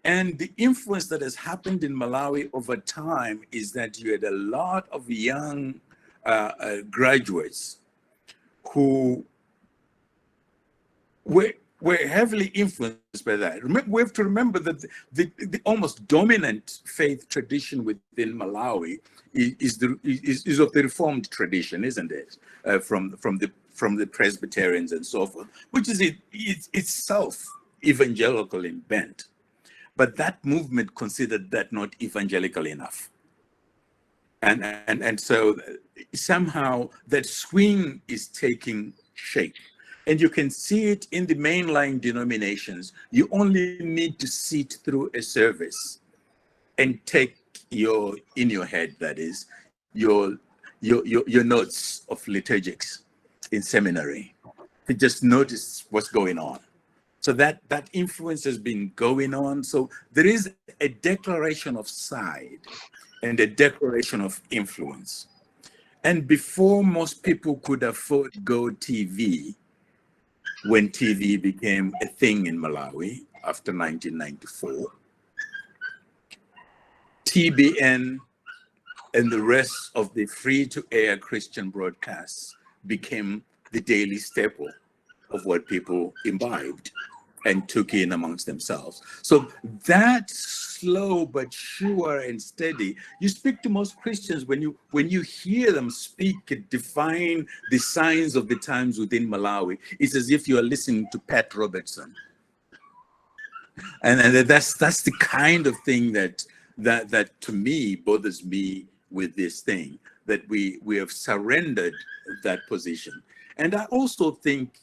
And the influence that has happened in Malawi over time is that you had a lot of young graduates who were heavily influenced by that. We have to remember that the almost dominant faith tradition within Malawi is of the Reformed tradition, isn't it? From the Presbyterians and so forth, which is itself evangelical in bent. But that movement considered that not evangelical enough. And so somehow that swing is taking shape. And you can see it in the mainline denominations. You only need to sit through a service and take in your head, that is, your notes of liturgics in seminary to just notice what's going on. So that influence has been going on. So there is a declaration of side and a declaration of influence. And before most people could afford Go TV, when TV became a thing in Malawi after 1994, TBN and the rest of the free-to-air Christian broadcasts became the daily staple of what people imbibed and took in amongst themselves. So that slow but sure and steady, you speak to most Christians, when you hear them speak, define the signs of the times within Malawi, it's as if you are listening to Pat Robertson. And that's the kind of thing that to me bothers me with this thing, that we have surrendered that position. And I also think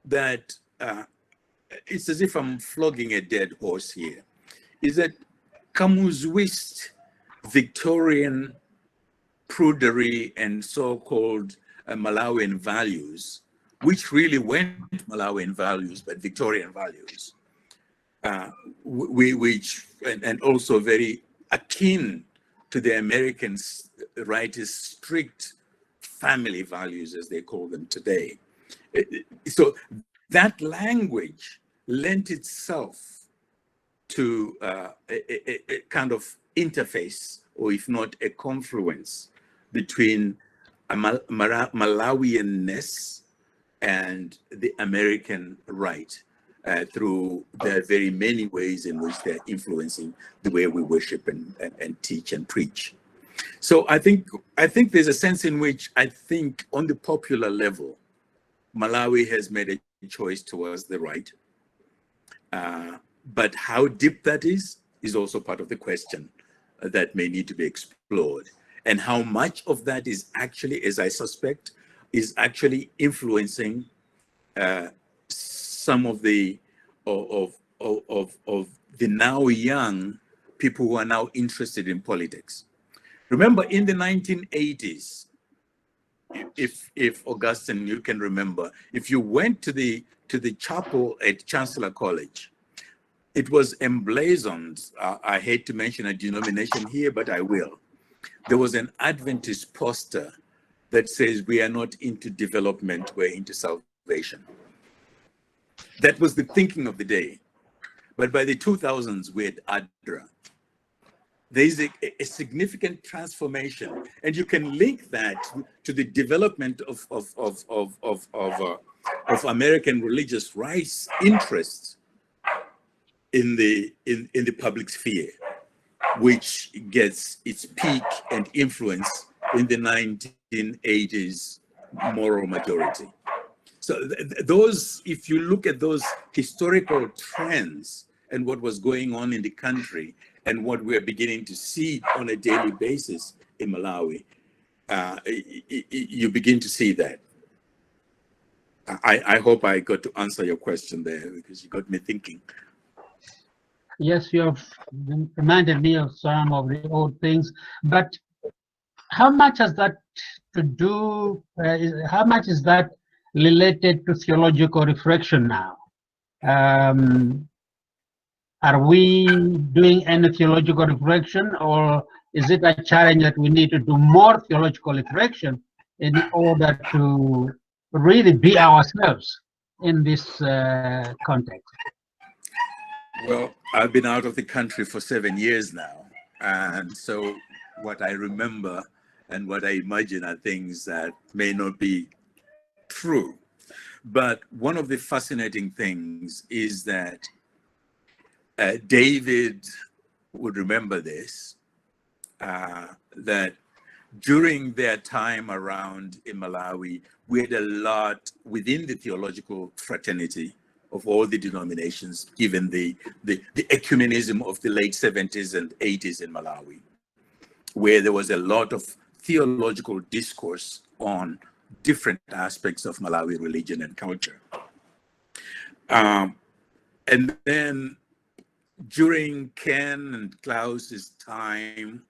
that it's as if I'm flogging a dead horse here, is that Kamuzwist Victorian prudery and so-called Malawian values, which really weren't Malawian values, but Victorian values, which also very akin to the Americans' rightist strict family values, as they call them today. So that language lent itself to a kind of interface, or if not a confluence, between Malawianness and the American right, through the very many ways in which they're influencing the way we worship and teach and preach. So I think there's a sense in which I think on the popular level, Malawi has made a choice towards the right. But how deep that is also part of the question that may need to be explored. And how much of that is actually, as I suspect, is actually influencing some of the now young people who are now interested in politics. Remember, in the 1980s, if Augustine, you can remember, if you went to the chapel at Chancellor College, it was emblazoned. I hate to mention a denomination here, but I will. There was an Adventist poster that says, "We are not into development, we're into salvation." That was the thinking of the day. But by the 2000s, we had ADRA. There is a significant transformation, and you can link that to the development of American religious rights interests in the public sphere, which gets its peak and influence in the 1980s moral majority. So those, if you look at those historical trends and what was going on in the country and what we're beginning to see on a daily basis in Malawi, you begin to see that. I hope I got to answer your question there, because you got me thinking. Yes, you have reminded me of some of the old things, but how much has that to do, how much is that related to theological reflection now? Are we doing any theological reflection, or is it a challenge that we need to do more theological reflection in order to really be ourselves in this context? Well, I've been out of the country for 7 years now, and so what I remember and what I imagine are things that may not be true. But one of the fascinating things is that David would remember this, that during their time around in Malawi, we had a lot within the theological fraternity of all the denominations, given the ecumenism of the late 70s and 80s in Malawi, where there was a lot of theological discourse on different aspects of Malawi religion and culture. And then during Ken and Klaus's time,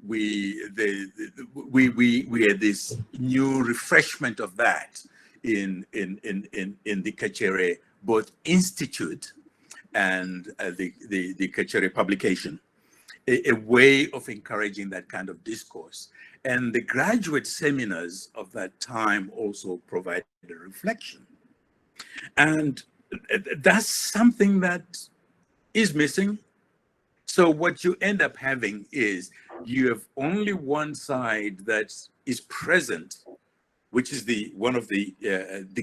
we had this new refreshment of that in the Kachere, both institute and the Kachere publication, a way of encouraging that kind of discourse. And the graduate seminars of that time also provided a reflection. And that's something that is missing. So what you end up having is you have only one side that is present, which is one of the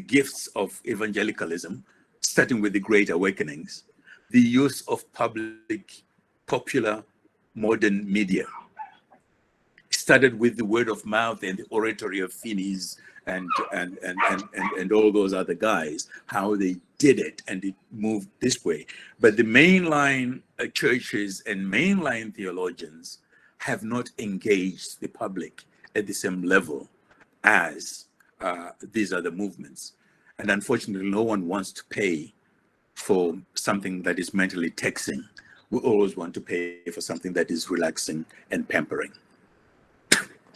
gifts of evangelicalism, starting with the Great Awakenings, the use of popular modern media. Started with the word of mouth and the oratory of Finis and all those other guys, how they did it, and it moved this way. But the mainline churches and mainline theologians have not engaged the public at the same level as these other movements. And unfortunately, no one wants to pay for something that is mentally taxing. We always want to pay for something that is relaxing and pampering.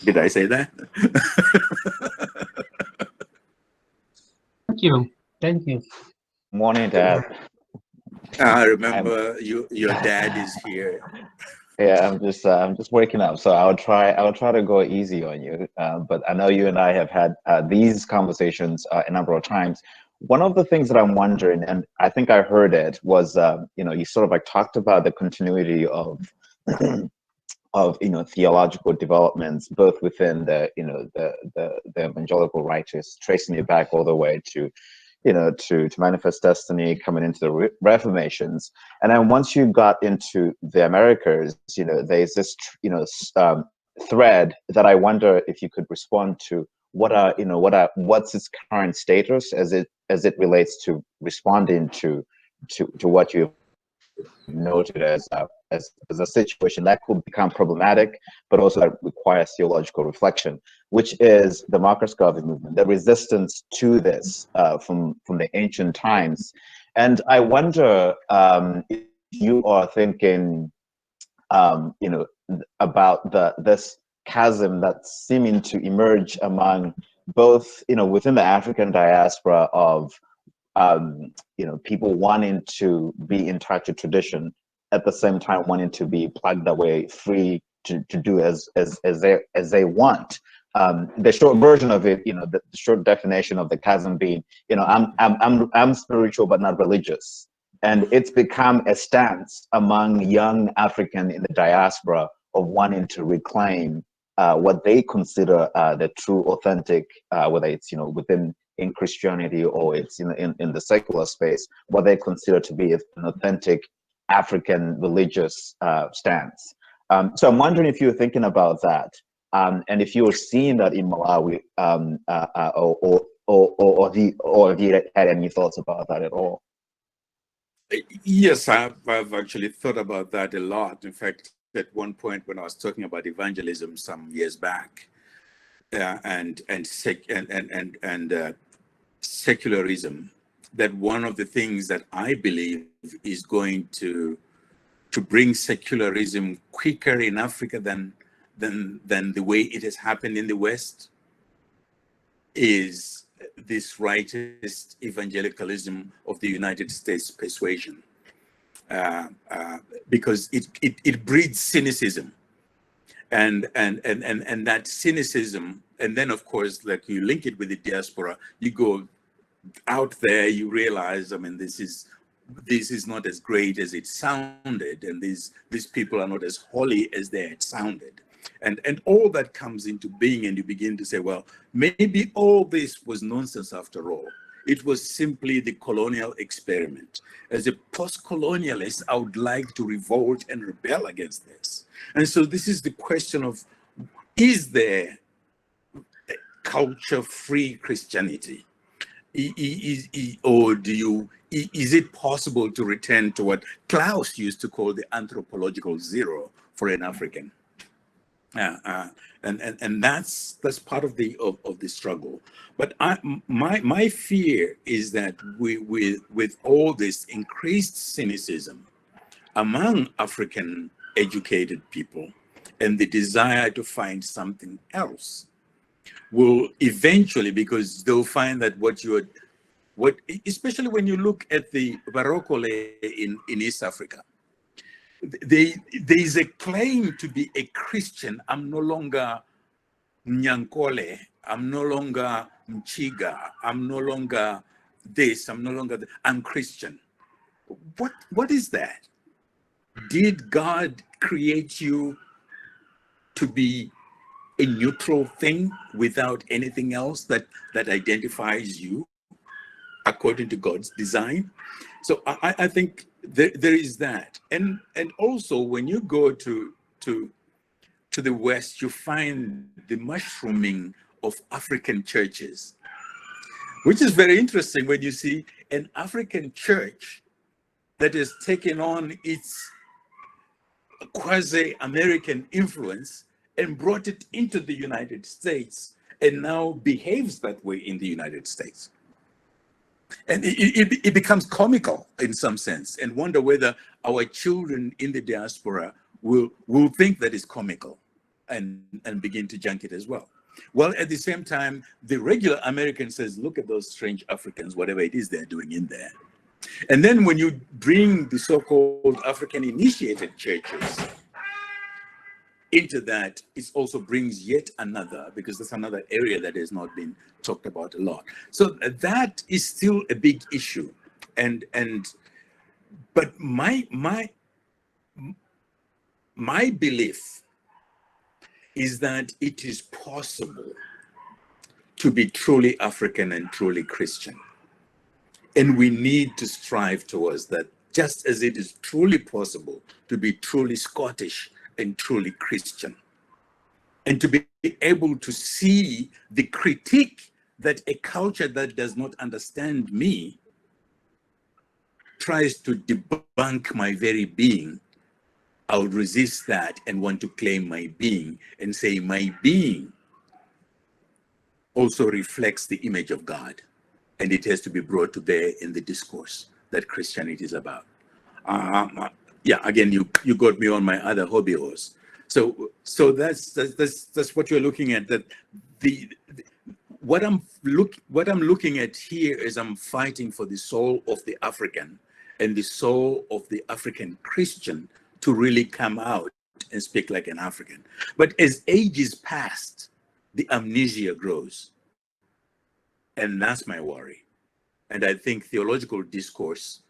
Did I say that? Thank you. Thank you. Morning, Dad. I remember your dad is here. Yeah, I'm just waking up, so I'll try to go easy on you. But I know you and I have had these conversations a number of times. One of the things that I'm wondering, and I think I heard it, was you sort of like talked about the continuity of of theological developments, both within the evangelical righteous, tracing it back all the way to to Manifest Destiny, coming into the Reformations. And then once you got into the Americas, there's this thread that I wonder if you could respond to. What's its current status as it relates to responding to what you noted as a situation that could become problematic, but also that requires theological reflection, which is the Marcus Garvey movement, the resistance to this from the ancient times. And I wonder if you are thinking, about this chasm that's seeming to emerge among both, within the African diaspora of people wanting to be in touch with tradition, at the same time wanting to be plugged away, free to do as they want. The short version of it, the short definition of the chasm being, I'm spiritual but not religious, and it's become a stance among young African in the diaspora of wanting to reclaim what they consider the true, authentic, whether it's in Christianity or it's in the secular space, what they consider to be an authentic African religious stance. So I'm wondering if you're thinking about that, and if you're seeing that in Malawi, or or have you had any thoughts about that at all? Yes, I've actually thought about that a lot. In fact, at one point when I was talking about evangelism some years back, and secularism, that one of the things that I believe is going to bring secularism quicker in Africa than the way it has happened in the West is this rightist evangelicalism of the United States persuasion, because it breeds cynicism, and that cynicism, and then of course, like, you link it with the diaspora, you go out there, you realize, I mean, this is not as great as it sounded, and these people are not as holy as they had sounded, and all that comes into being, and you begin to say, well, maybe all this was nonsense after all. It was simply the colonial experiment. As a post-colonialist, I would like to revolt and rebel against this. And so this is the question of, is there culture-free Christianity? Or is it possible to return to what Klaus used to call the anthropological zero for an African? And that's part of the struggle. But my fear is that with all this increased cynicism among African educated people and the desire to find something else, will eventually, because they'll find that especially when you look at the Barokole in East Africa, there is a claim to be a Christian. I'm no longer Nyankole, I'm no longer Mchiga, I'm no longer this, I'm no longer that, I'm Christian. What is that? Did God create you to be a neutral thing without anything else that identifies you according to God's design? So I think there is that, and also when you go to the West, you find the mushrooming of African churches, which is very interesting when you see an African church that has taken on its quasi-American influence and brought it into the United States, and now behaves that way in the United States. And it becomes comical in some sense, and wonder whether our children in the diaspora will think that is comical and begin to junk it as well. Well, at the same time, the regular American says, look at those strange Africans, whatever it is they're doing in there. And then when you bring the so-called African initiated churches into that, it also brings yet another, because that's another area that has not been talked about a lot. So that is still a big issue. But my belief is that it is possible to be truly African and truly Christian. And we need to strive towards that, just as it is truly possible to be truly Scottish and truly Christian. And to be able to see the critique that a culture that does not understand me tries to debunk my very being, I would resist that and want to claim my being and say my being also reflects the image of God. And it has to be brought to bear in the discourse that Christianity is about. Yeah, again, you got me on my other hobby horse. So that's what you're looking at. That what I'm looking at here is I'm fighting for the soul of the African and the soul of the African Christian to really come out and speak like an African. But as ages pass, the amnesia grows. And that's my worry. And I think theological discourse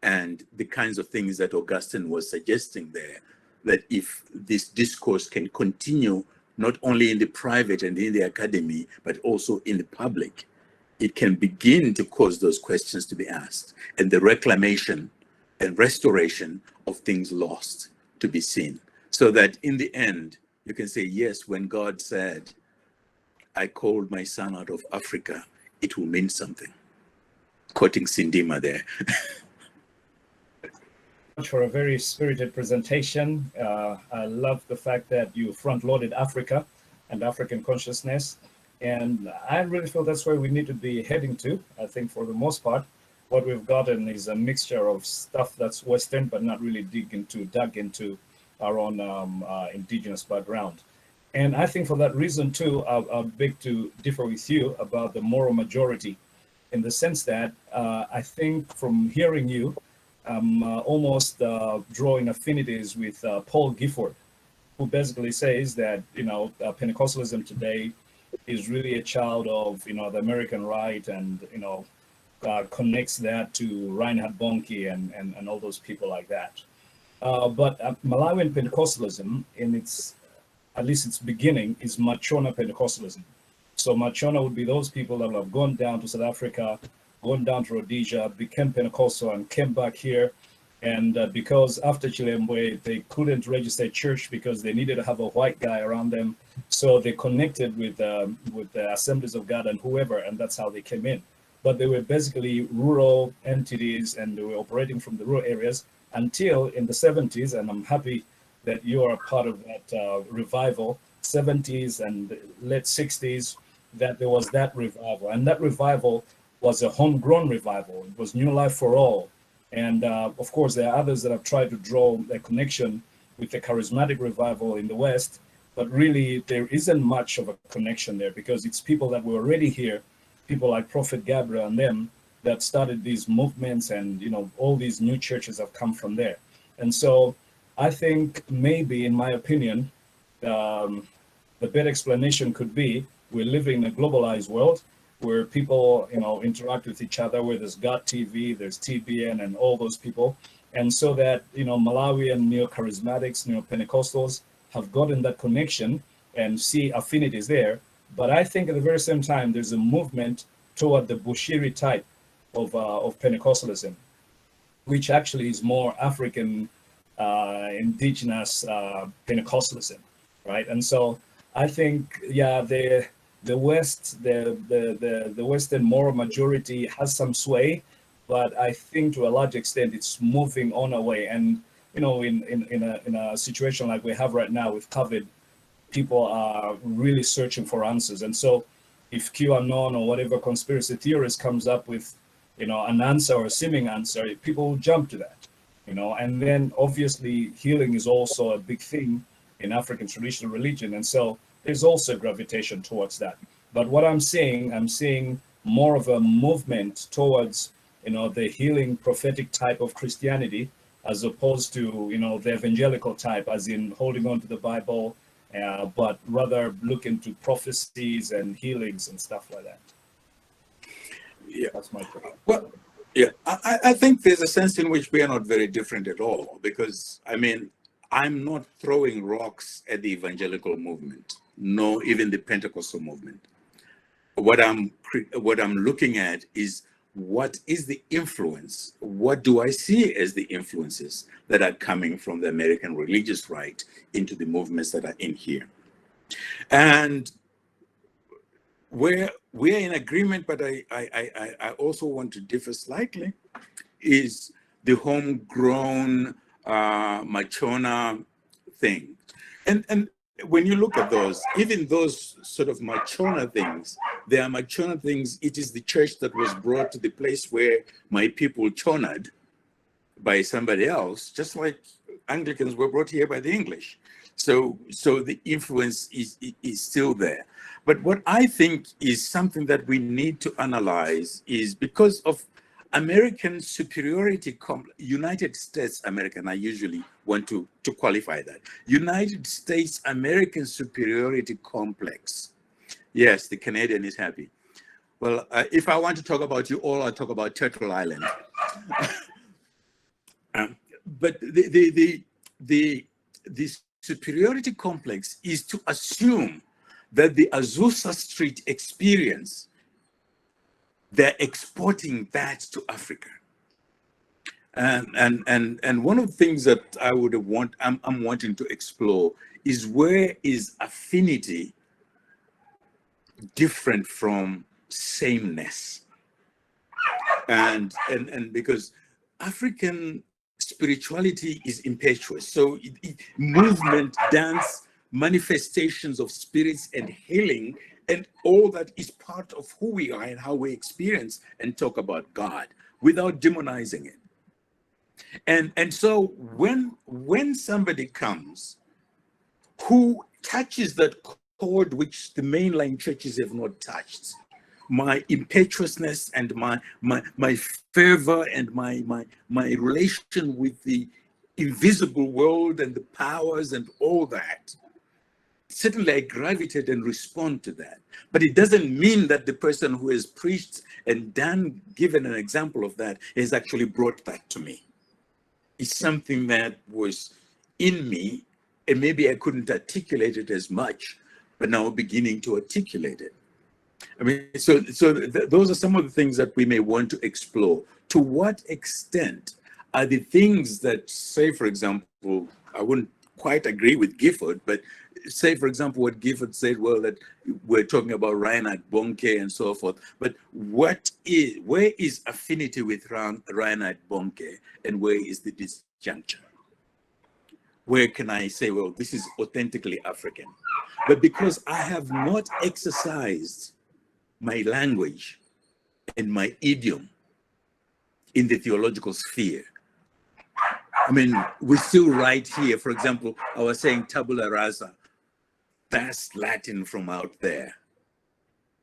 and the kinds of things that Augustine was suggesting there, that if this discourse can continue, not only in the private and in the academy, but also in the public, it can begin to cause those questions to be asked, and the reclamation and restoration of things lost to be seen. So that in the end, you can say, yes, when God said, I called my son out of Africa, it will mean something. Quoting Sindima there. For a very spirited presentation. I love the fact that you front-loaded Africa and African consciousness. And I really feel that's where we need to be heading to. I think for the most part, what we've gotten is a mixture of stuff that's Western, but not really dug into our own indigenous background. And I think for that reason too, I'll beg to differ with you about the moral majority, in the sense that I think from hearing you, I'm almost drawing affinities with Paul Gifford, who basically says that, Pentecostalism today is really a child of, the American right, and, connects that to Reinhard Bonnke and all those people like that. But Malawian Pentecostalism, in at least its beginning, is Machona Pentecostalism. So Machona would be those people that have gone down to South Africa, gone down to Rhodesia, became Pentecostal, and came back here. And because after Chilembwe, they couldn't register a church because they needed to have a white guy around them. So they connected with the Assemblies of God and whoever, and that's how they came in. But they were basically rural entities, and they were operating from the rural areas until in the 70s, and I'm happy that you are a part of that revival, 70s and late 60s, that there was that revival. And that revival was a homegrown revival. It was New Life for All. And of course, there are others that have tried to draw a connection with the charismatic revival in the West, but really there isn't much of a connection there, because it's people that were already here, people like Prophet Gabriel and them, that started these movements, and all these new churches have come from there. And so I think maybe, in my opinion, the better explanation could be we're living in a globalized world where people, interact with each other, where there's God TV, there's TBN, and all those people. And so that, Malawian neo-charismatics, neo-Pentecostals have gotten that connection and see affinities there. But I think at the very same time, there's a movement toward the Bushiri type of Pentecostalism, which actually is more African, indigenous Pentecostalism, right? And so I think, yeah, the West, the Western moral majority has some sway, but I think to a large extent it's moving on away. And in a situation like we have right now with COVID, people are really searching for answers. And so if QAnon or whatever conspiracy theorist comes up with an answer or a seeming answer, people will jump to that. And then obviously healing is also a big thing in African traditional religion, and so there's also gravitation towards that. But what I'm seeing more of a movement towards, the healing prophetic type of Christianity, as opposed to, the evangelical type, as in holding on to the Bible, but rather looking to prophecies and healings and stuff like that. Yeah, that's my point. Well, yeah, I think there's a sense in which we are not very different at all, because I'm not throwing rocks at the evangelical movement, nor even the Pentecostal movement. What I'm looking at is, what is the influence? What do I see as the influences that are coming from the American religious right into the movements that are in here? And where we're in agreement, but I also want to differ slightly, is the homegrown Machona thing. And when you look at those, even those sort of Machona things, they are Machona things. It is the church that was brought to the place where my people chonad by somebody else, just like Anglicans were brought here by the English. So the influence is still there. But what I think is something that we need to analyze is, because of American superiority, United States American, I usually want to qualify that. United States American superiority complex. Yes, the Canadian is happy. Well, if I want to talk about you all, I'll talk about Turtle Island. But the superiority complex is to assume that the Azusa Street experience, they're exporting that to Africa. And one of the things that I'm wanting to explore is, where is affinity different from sameness. And because African spirituality is impetuous, so movement, dance, manifestations of spirits and healing, and all that is part of who we are and how we experience and talk about God without demonizing it. And so when somebody comes who touches that chord which the mainline churches have not touched, my impetuousness and my fervor and my relation with the invisible world and the powers and all that, certainly I gravitate and respond to that. But it doesn't mean that the person who has preached and given an example of that has actually brought that to me. It's something that was in me, and maybe I couldn't articulate it as much, but now beginning to articulate it. I mean, so those are some of the things that we may want to explore. To what extent are the things that, say, for example, I wouldn't quite agree with Gifford, but say, for example, what Gifford said, well, that we're talking about Reinhard Bonnke and so forth, but where is affinity with Reinhard Bonnke, and where is the disjuncture? Where can I say, well, this is authentically African? But because I have not exercised my language and my idiom in the theological sphere, I mean, we still write here, for example, I was saying tabula rasa, that's Latin from out there.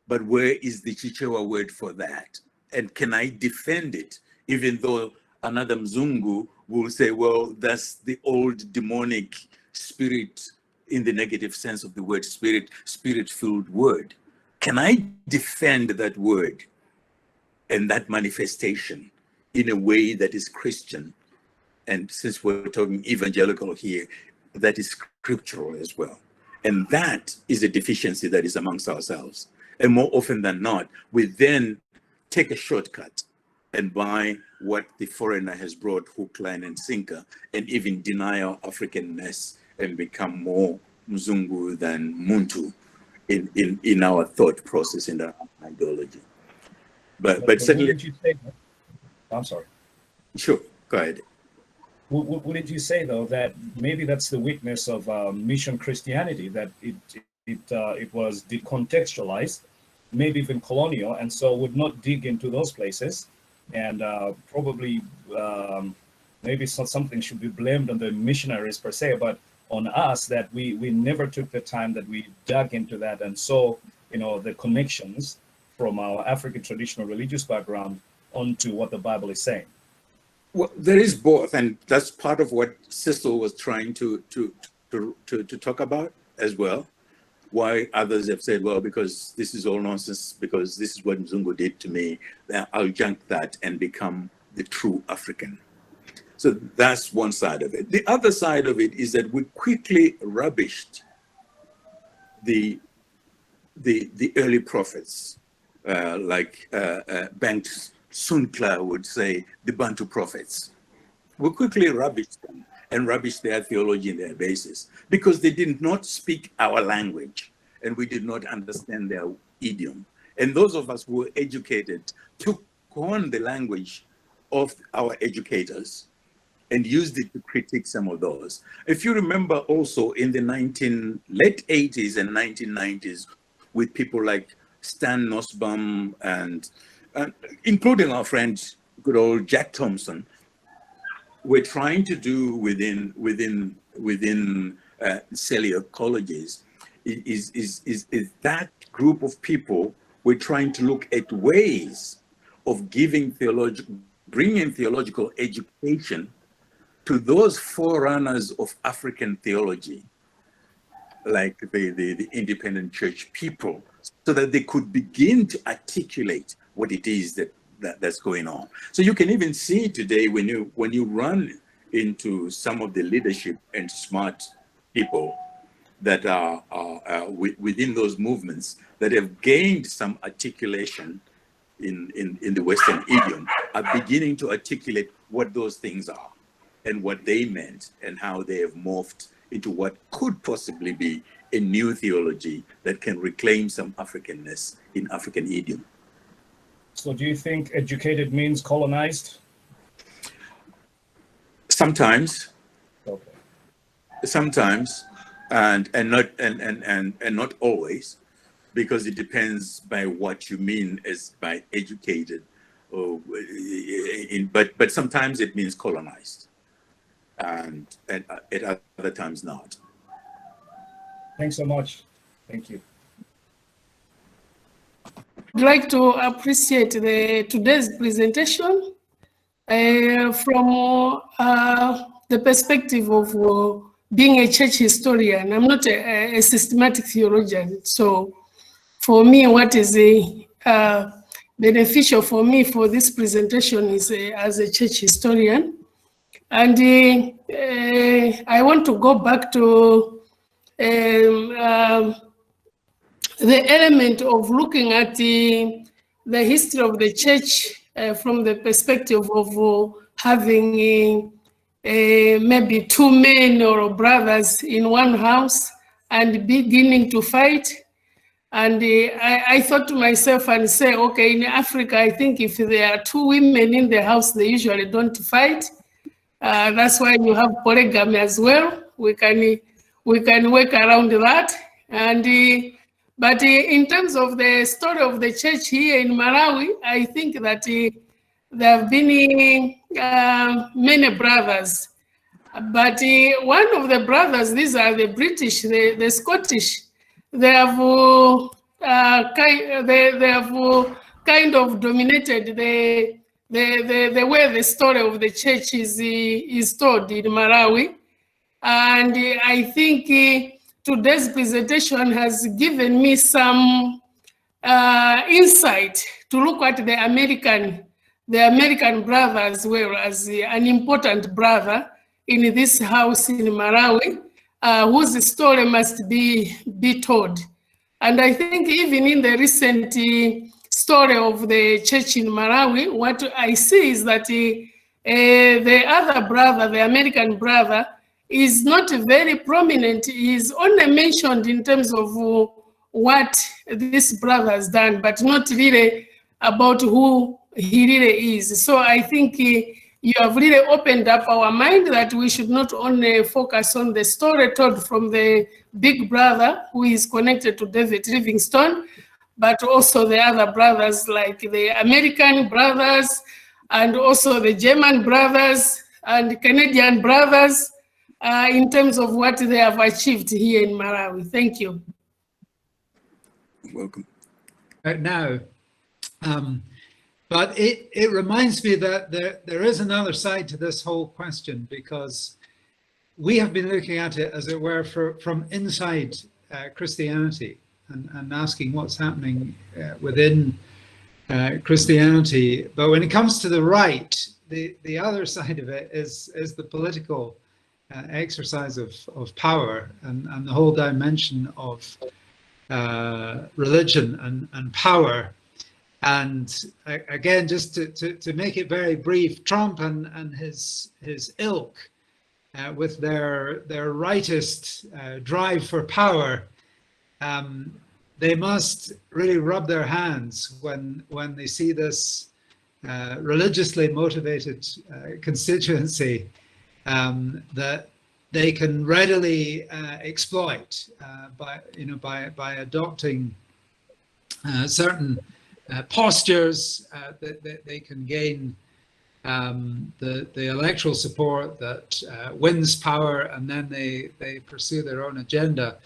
But where is the Chichewa word for that? And can I defend it, even though another Mzungu will say, well, that's the old demonic spirit, in the negative sense of the word spirit-filled word. Can I defend that word and that manifestation in a way that is Christian? And since we're talking evangelical here, that is scriptural as well. And that is a deficiency that is amongst ourselves. And more often than not, we then take a shortcut and buy what the foreigner has brought hook, line, and sinker, and even deny our Africanness and become more Mzungu than Muntu in our thought process and our ideology. But certainly, wouldn't you say that? I'm sorry. Sure, go ahead. Wouldn't you say, though, that maybe that's the weakness of mission Christianity, that it was decontextualized, maybe even colonial, and so would not dig into those places, and probably maybe something should be blamed on the missionaries per se, but on us, that we never took the time that we dug into that and saw, the connections from our African traditional religious background onto what the Bible is saying. Well, there is both, and that's part of what Cecil was trying to talk about as well. Why others have said, well, because this is all nonsense, because this is what Mzungu did to me, then I'll junk that and become the true African. So that's one side of it. The other side of it is that we quickly rubbished the early prophets, like Banks Sunkla would say, the Bantu prophets. We quickly rubbished them and rubbished their theology and their basis because they did not speak our language and we did not understand their idiom. And those of us who were educated took on the language of our educators and used it to critique some of those. If you remember also in the late 80s and 1990s with people like Stan Nussbaum and including our friend, good old Jack Thompson, we're trying to do within cellular colleges is that group of people. We're trying to look at ways of bringing theological education to those forerunners of African theology, like the independent church people, so that they could begin to articulate what it is that's going on. So you can even see today when you run into some of the leadership and smart people that are within those movements that have gained some articulation in the Western idiom, are beginning to articulate what those things are and what they meant and how they have morphed into what could possibly be a new theology that can reclaim some Africanness in African idiom. So do you think educated means colonized? Sometimes, Okay. sometimes, and not always, because it depends by what you mean as by educated, or but sometimes it means colonized, and at other times not. Thanks so much. Thank you. I'd like to appreciate today's presentation from the perspective of being a church historian. I'm not a systematic theologian, so for me, what is beneficial for me for this presentation is as a church historian. And I want to go back to the element of looking at the history of the church from the perspective of having maybe two men or brothers in one house and beginning to fight. And I thought to myself and say, okay, in Africa, I think if there are two women in the house, they usually don't fight. That's why you have polygamy as well. We can work around that. And but in terms of the story of the church here in Malawi, I think that there have been many brothers. But one of the brothers, these are the British, the Scottish, they have kind of dominated the way the story of the church is told in Malawi. And I think today's presentation has given me some insight to look at the American brother as well as an important brother in this house in Malawi, whose story must be told. And I think even in the recent story of the church in Malawi, what I see is that the other brother, the American brother, is not very prominent. He is only mentioned in terms of what this brother has done, but not really about who he really is. So I think you have really opened up our mind that we should not only focus on the story told from the big brother who is connected to David Livingstone, but also the other brothers like the American brothers and also the German brothers and Canadian brothers in terms of what they have achieved here in Malawi. Thank you. Welcome. Right now, but it reminds me that there is another side to this whole question, because we have been looking at it, as it were, from inside Christianity and asking what's happening within Christianity. But when it comes to the right, the other side of it is the political exercise of power and the whole dimension of religion and power. And again, just to make it very brief, Trump and his ilk with their rightist drive for power, they must really rub their hands when they see this religiously motivated constituency that they can readily exploit by adopting certain postures that they can gain the electoral support that wins power, and then they pursue their own agenda.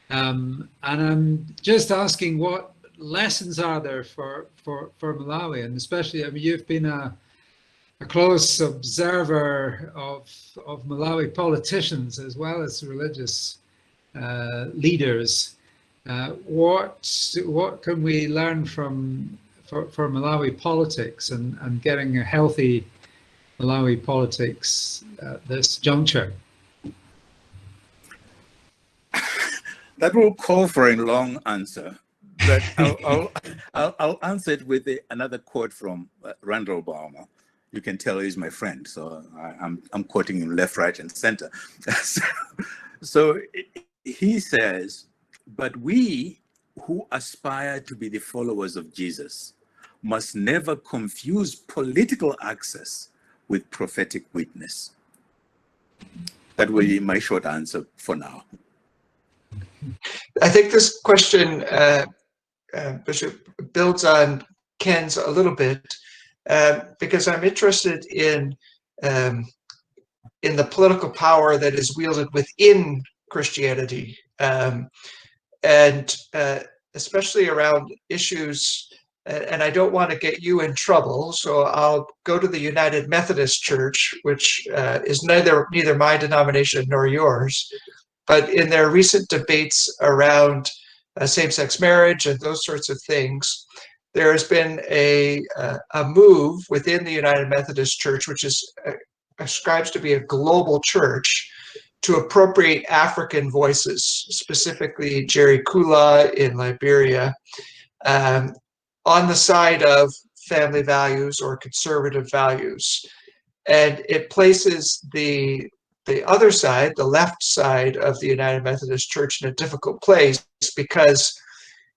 And I'm just asking, what lessons are there for Malawi, and especially, I mean, you've been a close observer of Malawi politicians as well as religious leaders. What can we learn for Malawi politics and getting a healthy Malawi politics at this juncture? That will call for a long answer, but I'll answer it with another quote from Randall Balmer. You can tell he's my friend, so I'm quoting him left, right, and center. So he says, "But we who aspire to be the followers of Jesus must never confuse political access with prophetic witness. That will be my short answer for now. I think this question, Bishop, builds on Ken's a little bit, because I'm interested in the political power that is wielded within Christianity, and especially around issues. And I don't want to get you in trouble, so I'll go to the United Methodist Church, which is neither my denomination nor yours. But in their recent debates around same-sex marriage and those sorts of things, there has been a move within the United Methodist Church, which is ascribes to be a global church, to appropriate African voices, specifically Jerry Kula in Liberia, on the side of family values or conservative values. And it places the other side, the left side of the United Methodist Church, in a difficult place, because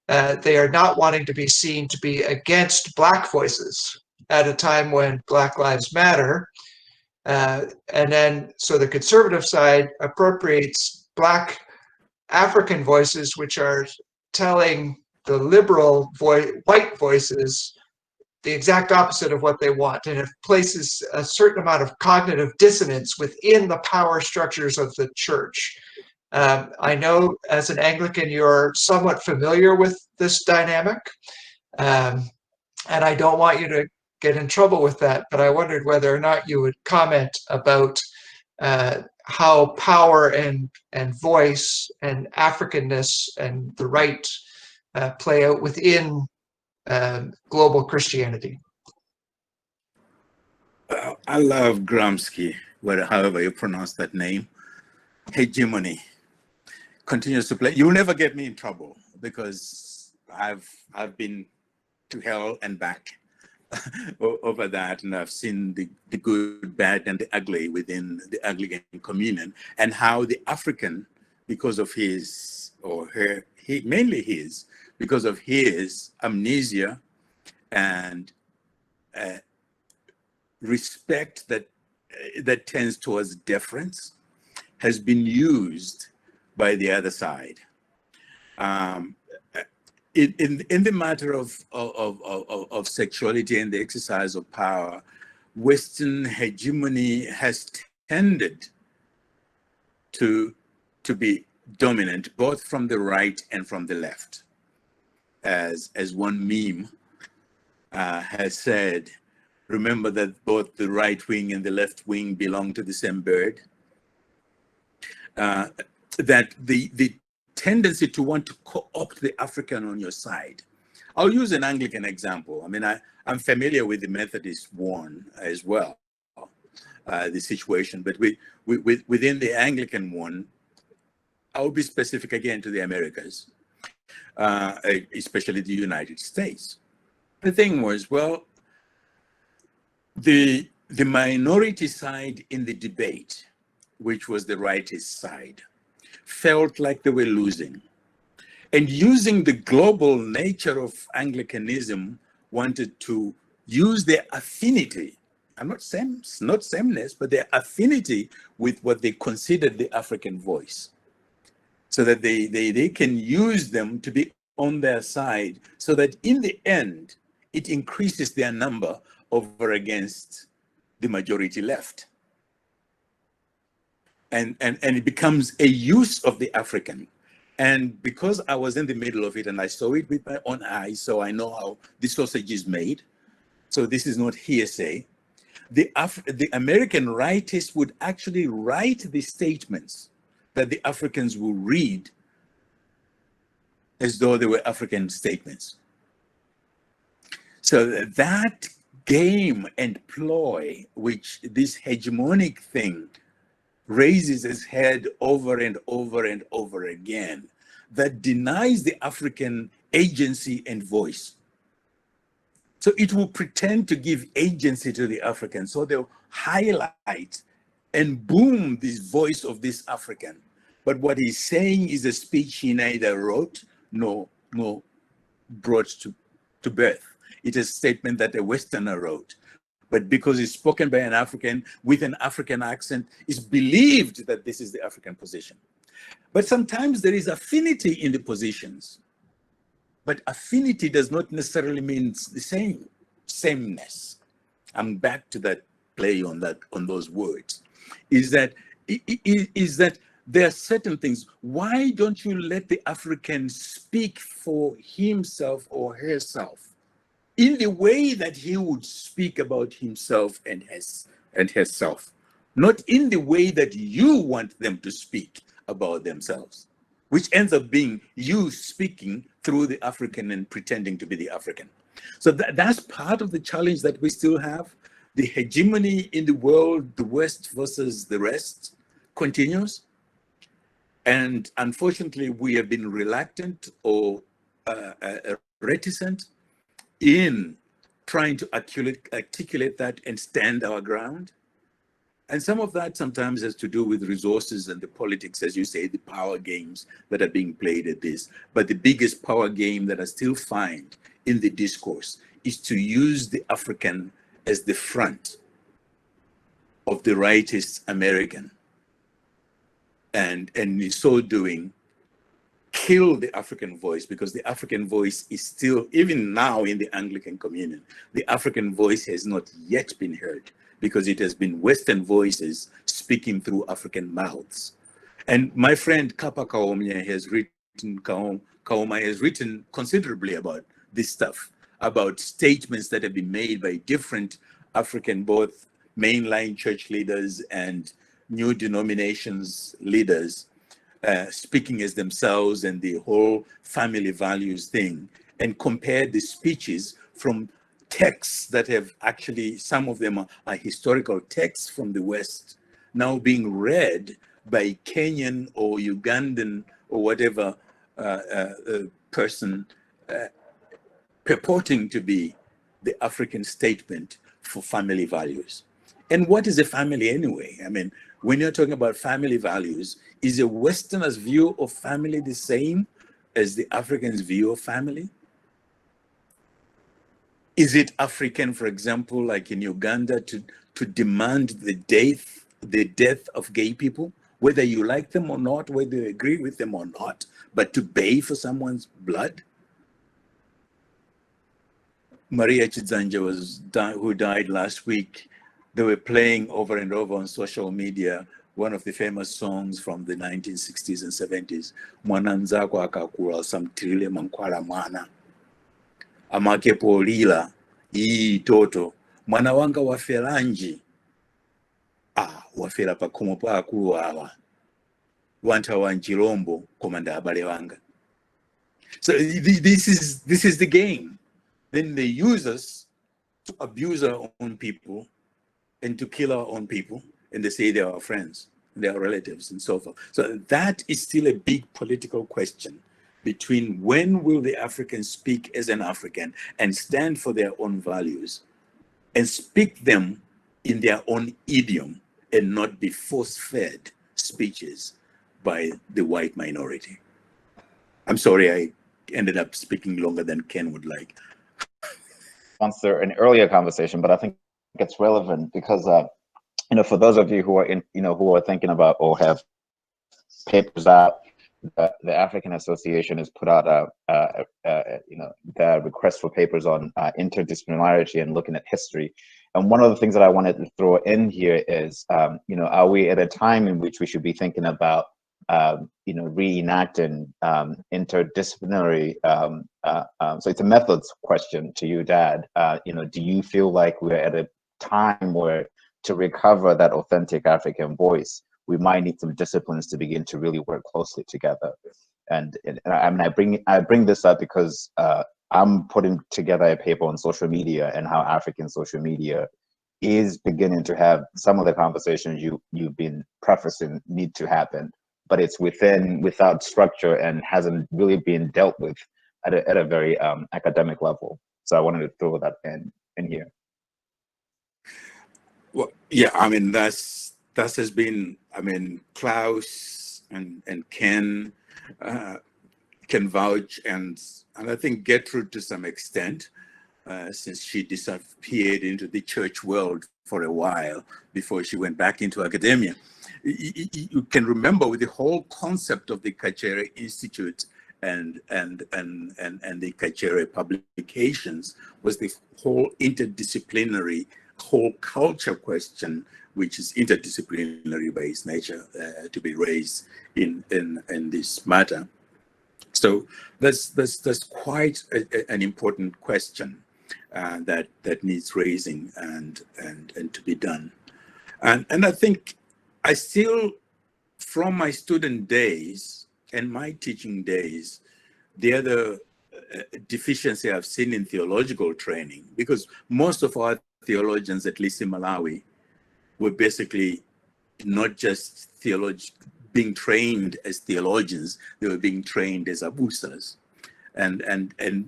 they are not wanting to be seen to be against Black voices at a time when Black Lives Matter. And then, so the conservative side appropriates Black African voices, which are telling the liberal white voices the exact opposite of what they want, and it places a certain amount of cognitive dissonance within the power structures of the church. I know as an Anglican you're somewhat familiar with this dynamic, and I don't want you to get in trouble with that, but I wondered whether or not you would comment about how power and voice and Africanness and the right play out within global Christianity. I love Gramsci, however you pronounce that name. Hegemony continues to play. You'll never get me in trouble, because I've been to hell and back over that, and I've seen the good, bad, and the ugly within the Anglican communion, and how the African, because of his or her, mainly his, because of his amnesia and respect that tends towards deference, has been used by the other side. In the matter of sexuality and the exercise of power, Western hegemony has tended to be dominant, both from the right and from the left. As one meme has said, remember that both the right wing and the left wing belong to the same bird. That the tendency to want to co-opt the African on your side. I'll use an Anglican example. I mean, I'm familiar with the Methodist one as well, the situation, but within the Anglican one, I'll be specific again to the Americas. Especially the United States. The thing was, well, the minority side in the debate, which was the rightist side, felt like they were losing. And using the global nature of Anglicanism, wanted to use their affinity, not sameness, but their affinity with what they considered the African voice, so that they can use them to be on their side, so that in the end, it increases their number over against the majority left. And it becomes a use of the African. And because I was in the middle of it and I saw it with my own eyes, so I know how the sausage is made. So this is not hearsay. The American rightists would actually write the statements that the Africans will read as though they were African statements. So that game and ploy, which this hegemonic thing raises its head over and over and over again, that denies the African agency and voice. So it will pretend to give agency to the African. So they'll highlight and boom this voice of this African. But what he's saying is a speech he neither wrote nor brought to birth. It is a statement that a Westerner wrote. But because it's spoken by an African with an African accent, it's believed that this is the African position. But sometimes there is affinity in the positions. But affinity does not necessarily mean the sameness. I'm back to that play on those words. Is that there are certain things. Why don't you let the African speak for himself or herself in the way that he would speak about himself and herself, not in the way that you want them to speak about themselves, which ends up being you speaking through the African and pretending to be the African. So that's part of the challenge that we still have. The hegemony in the world, the West versus the rest, continues. And unfortunately, we have been reluctant or reticent in trying to articulate that and stand our ground. And some of that sometimes has to do with resources and the politics, as you say, the power games that are being played at this. But the biggest power game that I still find in the discourse is to use the African as the front of the rightist American. And in so doing, kill the African voice, because the African voice is still, even now in the Anglican Communion, the African voice has not yet been heard, because it has been Western voices speaking through African mouths. And my friend Kapa Kaoma has written considerably about this stuff, about statements that have been made by different African, both mainline church leaders and new denominations leaders, speaking as themselves and the whole family values thing, and compared the speeches from texts that have actually, some of them are historical texts from the West, now being read by Kenyan or Ugandan or whatever person purporting to be the African statement for family values. And what is a family anyway? I mean, when you're talking about family values, is a Westerner's view of family the same as the African's view of family? Is it African, for example, like in Uganda, to demand the death of gay people, whether you like them or not, whether you agree with them or not, but to pay for someone's blood? Maria Chidzanja, who died last week, they were playing over and over on social media one of the famous songs from the 1960s and 70s, Mwana nzako akakula samtirile mankwala mwana. Amakepo lila, ii toto, mwana wanga wafelanji. Wafela pakumo pa akulu awa. Wanta wanjilombo komanda abale wanga. So this is the game. Then they use us to abuse our own people and to kill our own people, and they say they're our friends, they're relatives, and so forth. So that is still a big political question between when will the Africans speak as an African and stand for their own values and speak them in their own idiom and not be force-fed speeches by the white minority. I'm sorry I ended up speaking longer than Ken would like. Answer an earlier conversation, but I think it's relevant because for those of you who are who are thinking about or have papers out, the African Association has put out the request for papers on interdisciplinarity and looking at history. And one of the things that I wanted to throw in here is, are we at a time in which we should be thinking about reenacting interdisciplinary, so it's a methods question to you, Dad. Do you feel like we're at a time where to recover that authentic African voice, we might need some disciplines to begin to really work closely together? And I mean, I bring this up because I'm putting together a paper on social media and how African social media is beginning to have some of the conversations you've been prefacing need to happen, but it's without structure and hasn't really been dealt with at a very academic level. So I wanted to throw that in here. Well, yeah, I mean, that has been, I mean, Klaus and Ken can vouch, and I think Gertrude to some extent. since she disappeared into the church world for a while before she went back into academia. You can remember with the whole concept of the Kachere Institute and the Kachere publications was the whole interdisciplinary, whole culture question, which is interdisciplinary by its nature, to be raised in this matter. So that's quite an important question that needs raising and to be done. And I think I still, from my student days and my teaching days, the other deficiency I've seen in theological training, because most of our theologians, at least in Malawi, were basically not just being trained as theologians, they were being trained as abusas. And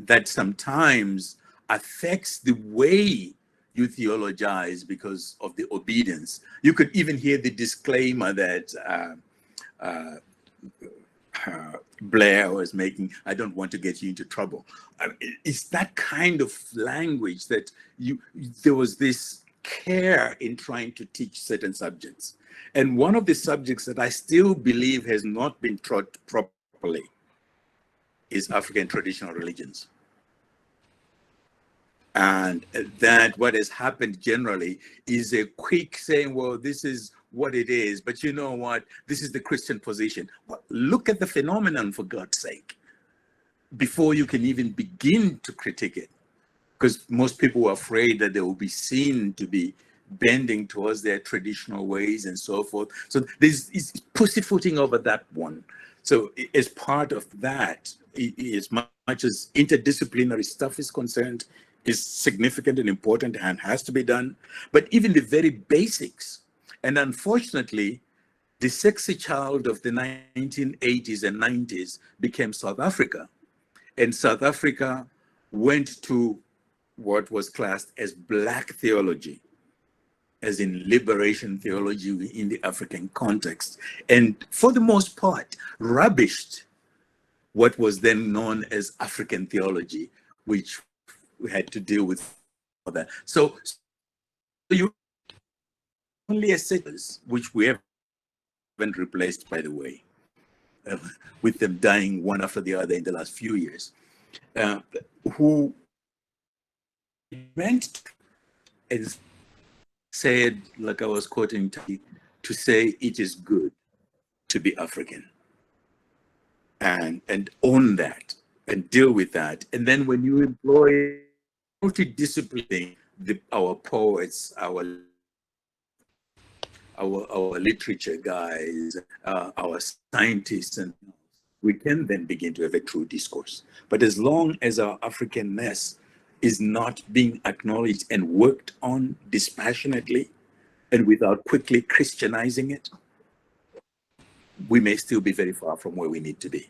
that sometimes affects the way you theologize because of the obedience. You could even hear the disclaimer that Blair was making, I don't want to get you into trouble. It's that kind of language that there was this care in trying to teach certain subjects. And one of the subjects that I still believe has not been taught properly is African traditional religions. And that what has happened generally is a quick saying, well, this is what it is, but you know what? This is the Christian position. Well, look at the phenomenon, for God's sake, before you can even begin to critique it. Because most people are afraid that they will be seen to be bending towards their traditional ways and so forth. So there's pussyfooting over that one. So as part of that, as much as interdisciplinary stuff is concerned, is significant and important and has to be done. But even the very basics, and unfortunately, the sexy child of the 1980s and 90s became South Africa. And South Africa went to what was classed as Black theology, as in liberation theology in the African context. And for the most part, rubbished what was then known as African theology, which we had to deal with that. So you only as settlers, which we haven't replaced, by the way, with them dying one after the other in the last few years, who meant and said, like I was quoting, to say it is good to be African and own that and deal with that. And then when you employ multidisciplinary, our poets, our literature guys, our scientists, and we can then begin to have a true discourse. But as long as our Africanness is not being acknowledged and worked on dispassionately and without quickly Christianizing it, we may still be very far from where we need to be.